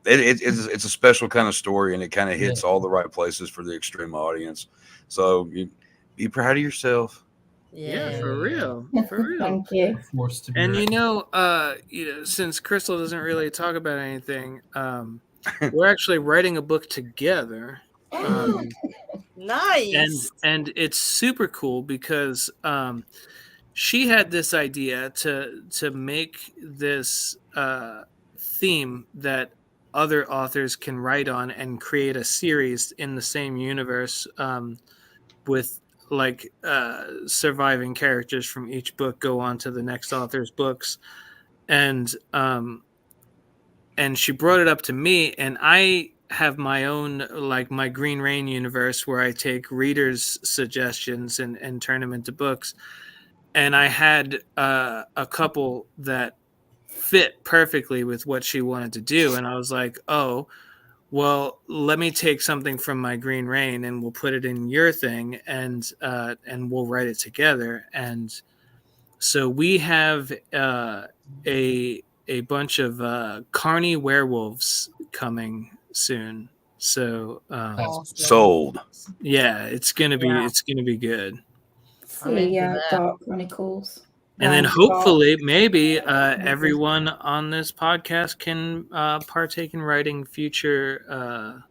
it's a special kind of story, and it kind of hits all the right places for the extreme audience. So you be proud of yourself. Yeah, for real. Thank you. Forced to be And right. since Crystal doesn't really talk about anything, we're actually writing a book together. nice. And it's super cool because she had this idea to make this theme that other authors can write on and create a series in the same universe with like surviving characters from each book go on to the next author's books. And she brought it up to me, and I have my own, like my Green Rain universe where I take readers' suggestions and turn them into books. And I had a couple that fit perfectly with what she wanted to do. And I was like, oh, well, let me take something from my Green Rain and we'll put it in your thing, and we'll write it together. And so we have a bunch of carny werewolves coming soon. So Sold. yeah, it's gonna be good. The Dark Chronicles. And then hopefully, maybe everyone on this podcast can partake in writing future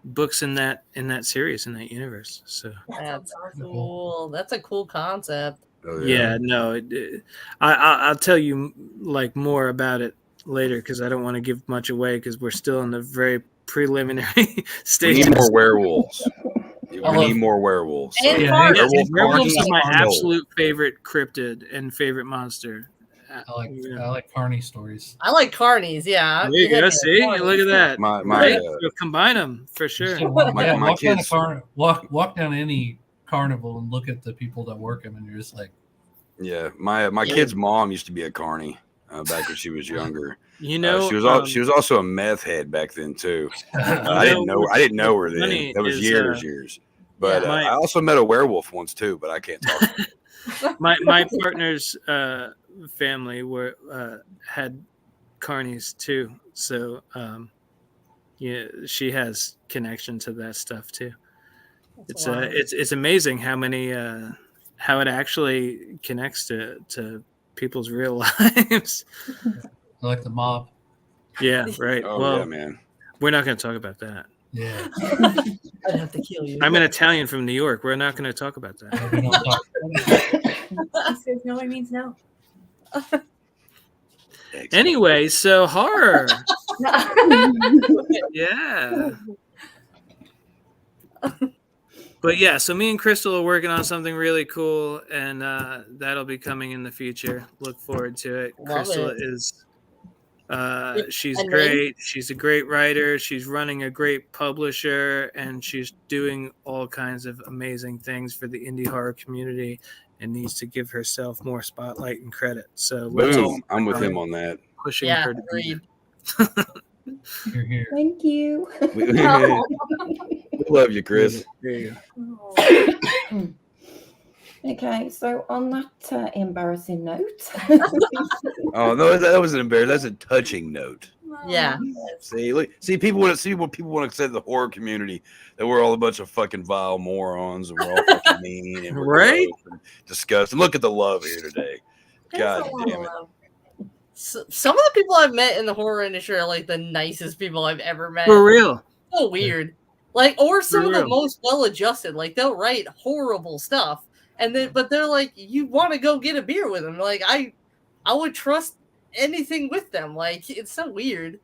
books in that series, in that universe. So That's cool. That's a cool concept. Oh, yeah, no, I'll tell you like more about it later because I don't want to give much away because we're still in the very preliminary stage. We need more werewolves. We need more werewolves. So. And werewolves is my absolute favorite cryptid and favorite monster. I like carny stories. I like carnies. Yeah. There you go. See, look at that. We'll combine them for sure. Walk down any carnival and look at the people that work them, and you're just like, yeah. My kid's mom used to be a carny back when she was younger. You know, she was also a meth head back then too. I didn't know her then. That was years. But I also met a werewolf once too, but I can't talk. my partner's family had carnies too, so yeah, she has connection to that stuff too. It's amazing how many how it actually connects to people's real lives. I like the mob. Yeah, right. Oh, well, yeah, man. We're not going to talk about that. Yeah. I'd have to kill you. I'm an Italian from New York. We're not going to talk about that. He says no, it means no. Anyway, so horror. Yeah. But yeah, so me and Crystal are working on something really cool, and that'll be coming in the future. Look forward to it. Crystal is she's great. She's a great writer. She's running a great publisher, and she's doing all kinds of amazing things for the indie horror community, and needs to give herself more spotlight and credit. So boom, I'm with him on that. Pushing her to agreed. Here. Thank you. We love you, Chris. There you go. Okay, so on that embarrassing note. Oh no, that wasn't embarrassing. That's a touching note. Yeah. See, people want to see what people want to say to the horror community, that we're all a bunch of fucking vile morons and we're all fucking mean and we're right, disgusting. Look at the love here today. God damn it. Some of the people I've met in the horror industry are like the nicest people I've ever met. For real. So weird. Like, or some For of the real. most well-adjusted. Like, they'll write horrible stuff, and then but they're like, you want to go get a beer with them. Like, I would trust anything with them. Like, it's so weird.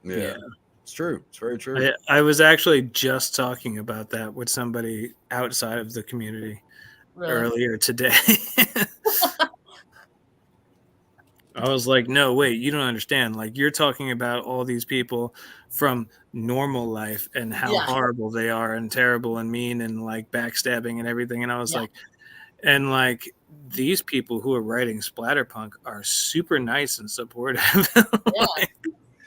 Yeah. It's true. It's very true. I was actually just talking about that with somebody outside of the community earlier today. I was like, no, wait, you don't understand. Like, you're talking about all these people from normal life and how horrible they are and terrible and mean and like backstabbing and everything. And I was like, and like these people who are writing splatterpunk are super nice and supportive. Yeah.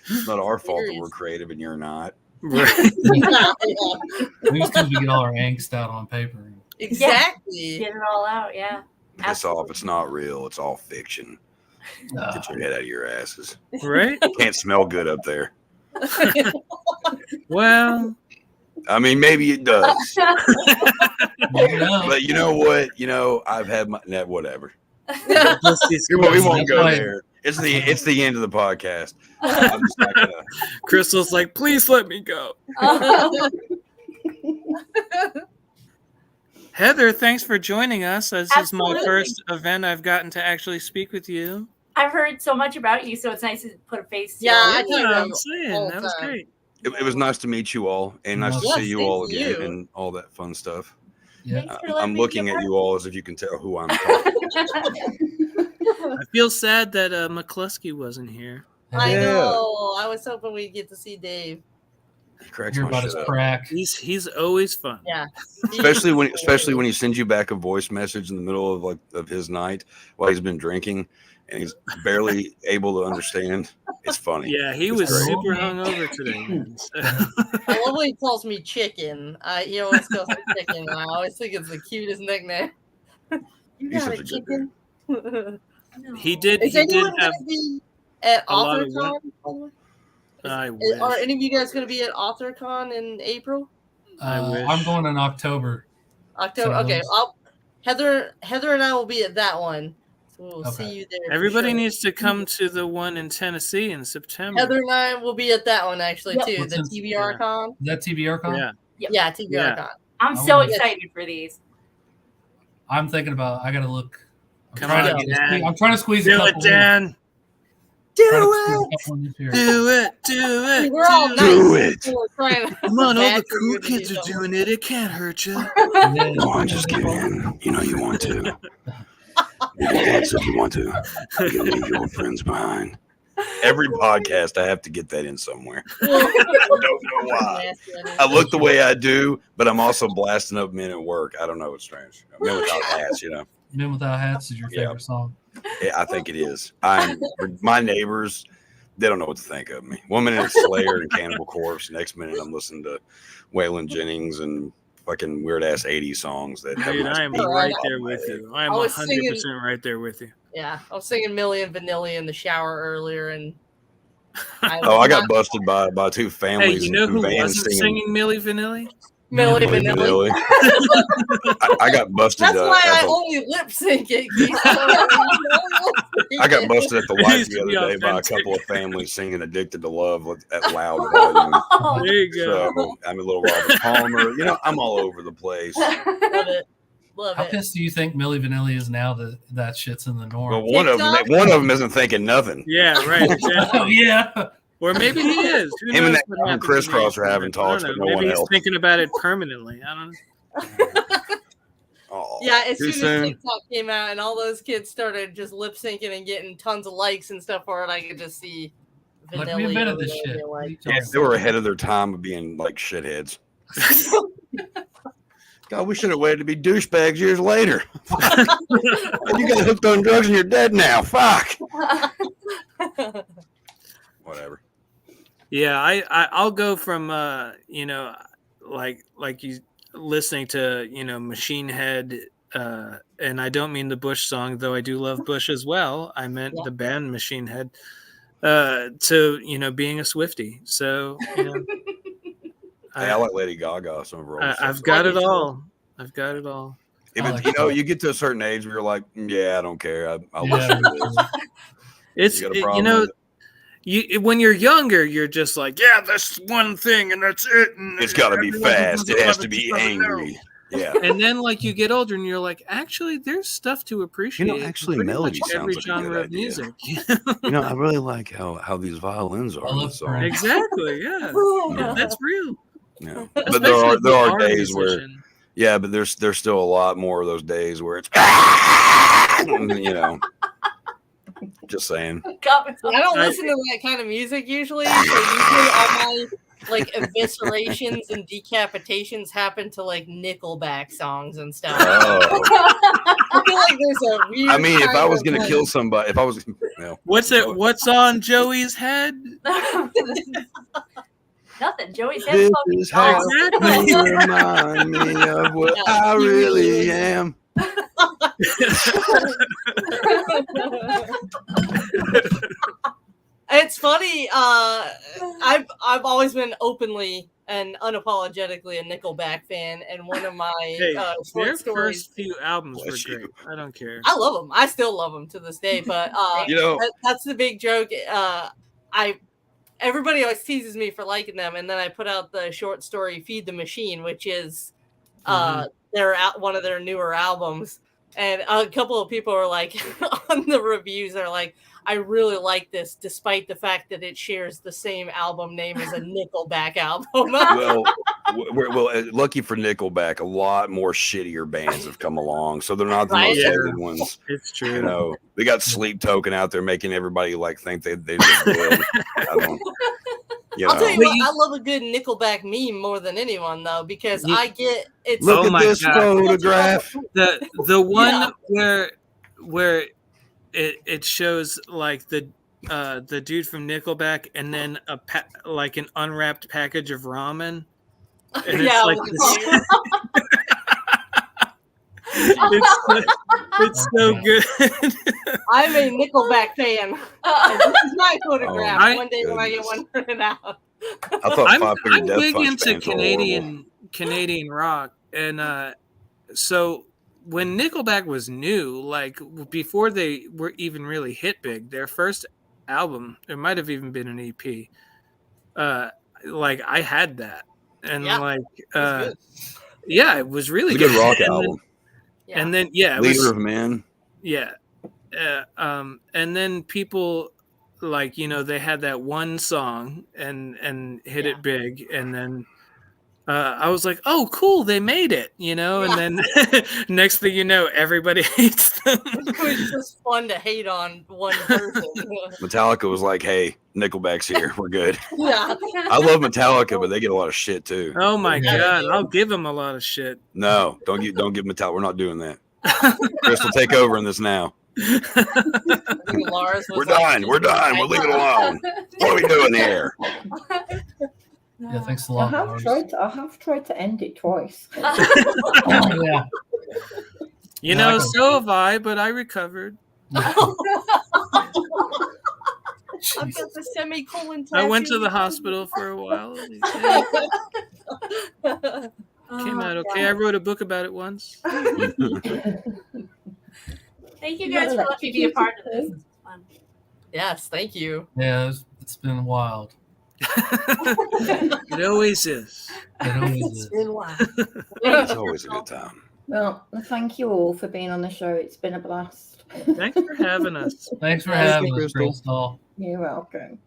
It's not our fault that we're creative and you're not. Right. We just need to get all our angst out on paper. Exactly. Get it all out, yeah. Piss off. It's not real. It's all fiction. Get your head out of your asses. Right? Can't smell good up there. Well, I mean, maybe it does. Yeah. But you know what? You know, I've had my whatever. We won't go there. It's the end of the podcast. I'm just not gonna. Crystal's like, please let me go. Heather, thanks for joining us. This is my first event I've gotten to actually speak with you. I've heard so much about you, so it's nice to put a face to I'm saying that was great. It was nice to meet you all, and nice to see you all again, and all that fun stuff. Yeah. I'm looking at you all as if you can tell who I'm talking. I feel sad that McCluskey wasn't here. I know. I was hoping we'd get to see Dave. He cracks Hear my about shit his up. crack. He's always fun. Yeah. Especially when he sends you back a voice message in the middle of his night while he's been drinking and he's barely able to understand. It's funny. Yeah, he was super hungover today. Man, so. I love when he calls me chicken. He always calls me chicken. I always think it's the cutest nickname. You He's got such a a chicken? He did. Is He anyone did have going to be at a lot of AuthorCon? I wish. Are any of you guys going to be at AuthorCon in April? I wish. I'm going in October. October. Okay. Heather and I will be at that one. So we'll see you there. Everybody needs to come to the one in Tennessee in September. Heather and I will be at that one actually too. What's The in- TBR Con. Is that TBR Con? Yeah. Yeah, TBR Con. I'm so excited for these. I'm thinking about. I gotta look. Come on, Dan. I'm trying to squeeze a Do couple it, Dan. Do it. Do it. We're all Do nice. it. We're trying Come on, all the That's cool what we kids do. are doing it. It can't hurt you. No, I'm just kidding. You know you want to. Your dad said you want to. You can leave your friends behind. Every podcast, I have to get that in somewhere. I don't know why. I look the way I do, but I'm also blasting up Men at Work. I don't know. It's strange. Men Without Hats, you know. Men Without Hats is your favorite song. Yeah, I think it is. My neighbors, they don't know what to think of me. 1 minute it's Slayer and Cannibal Corpse. Next minute I'm listening to Waylon Jennings and fucking weird ass 80s songs that have Dude, nice I am beats. right there with you. I am I was 100% right there with you. Yeah, I was singing Millie and Vanilli in the shower earlier, and I got busted by two families. Hey, you know in who vans wasn't singing Milli Vanilli? Millie Vanilli. I got busted. That's why I only lip sync it. I got busted at the light Used the to be other day by a authentic. couple of families singing "Addicted to Love" at loud volume. There you go. So I'm a little Robert Palmer. You know, I'm all over the place. Love it. Love How it. pissed do you think Milli Vanilli is now that shit's in the norm? Well, one of them isn't thinking nothing. Yeah, right. Exactly. Oh yeah. Or maybe he is. Who Him and knows that what fucking happens Crisscross in are the having talks, I don't but know. no Maybe one he's else. thinking about it permanently. I don't know. Oh, Yeah, as too soon as soon. TikTok came out and all those kids started just lip syncing and getting tons of likes and stuff for it, I could just see Like Vanilli we invented this over shit. there, What are you like, talking Yeah, they were ahead of their time of being like shitheads. God, we should have waited to be douchebags years later. You got hooked on drugs and you're dead now. Fuck. Whatever. Yeah, I'll go from like you listening to Machine Head, and I don't mean the Bush song, though I do love Bush as well. I meant the band Machine Head, to being a Swiftie. So Hey, I like Lady Gaga. Some of her old stuff. I've got it all. I've got it all. If you get to a certain age where you're like, yeah, I don't care. I'll Yeah. listen to this. It's You got a problem with it? when you're younger, you're just like, yeah, that's one thing and that's it. And It's got to be everyone fast. does It has it, to be doesn't know. angry. Yeah. And then like you get older and you're like, actually, there's stuff to appreciate. Actually, in pretty melody much sounds every like a genre good of idea. music. I really like how these violins are. I in love the song. Prince. Exactly, yeah. That's real. Yeah. But there Especially are if you are a days where musician. but there's still a lot more of those days where it's just saying. I don't listen to that kind of music usually. So usually all my like eviscerations and decapitations happen to like Nickelback songs and stuff. Oh. I feel like there's a weird. I mean, if kind I was of, gonna like- kill somebody, if I was, What's on Joey's head? Nothing. Joey said this fucking is how Exactly. you remind me of what I really am. It's funny. I've always been openly and unapologetically a Nickelback fan, and one of my Their short stories. first few albums Bless were great. you. I don't care. I love them. I still love them to this day. But that's the big joke. Everybody always teases me for liking them, and then I put out the short story "Feed the Machine," which is one of their newer albums. And a couple of people are like on the reviews, they're like, I really like this, despite the fact that it shares the same album name as a Nickelback album. Well, lucky for Nickelback, a lot more shittier bands have come along, so they're not the Right. most Yeah. hated ones. It's true. They got Sleep Token out there making everybody like think they did good. I don't. I'll tell you But what, I love a good Nickelback meme more than anyone though, because I get it's. Look Oh at my this God. photograph. The one where it shows like the dude from Nickelback and then like an unwrapped package of ramen. And Yeah, it's like with this, it's so good. I'm a Nickelback fan. And this is my photograph. Oh, One day when I get one printed out. I thought I'm 5 Finger Death big Punch into fans were horrible. Canadian rock, and so when Nickelback was new, like before they were even really hit big, their first album, it might have even been an EP. Like I had that, and Yeah, it was really It's a good rock And album. And then it Leader was, of Men. yeah, and then people like they had that one song and hit it big, and then I was like, oh cool, they made it, and then next thing you know, everybody hates them. It was just fun to hate on one person. Metallica was like, hey, Nickelback's here. We're good. Yeah. I love Metallica, but they get a lot of shit too. Oh my Yeah, God, they do. I'll give them a lot of shit. No, don't give Metallica. We're not doing that. Crystal, take over in this now. Lars was We're like, done. We're done. We'll leave it alone. What are we doing here? Yeah, thanks a I lot. have Lars. tried to end it twice. Yeah. So have I, but I recovered. I've got the semicolon tattoo. I went to the hospital for a while. Came out okay. I wrote a book about it once. Thank you guys for letting me be a part of this. It's fun. Yes, thank you. Yeah, it's been wild. It always is. It always is. been wild. It's always a good time. Well, thank you all for being on the show. It's been a blast. Thanks for having us. Thanks for Thank having you, us, Crystal. Crystal. You're welcome.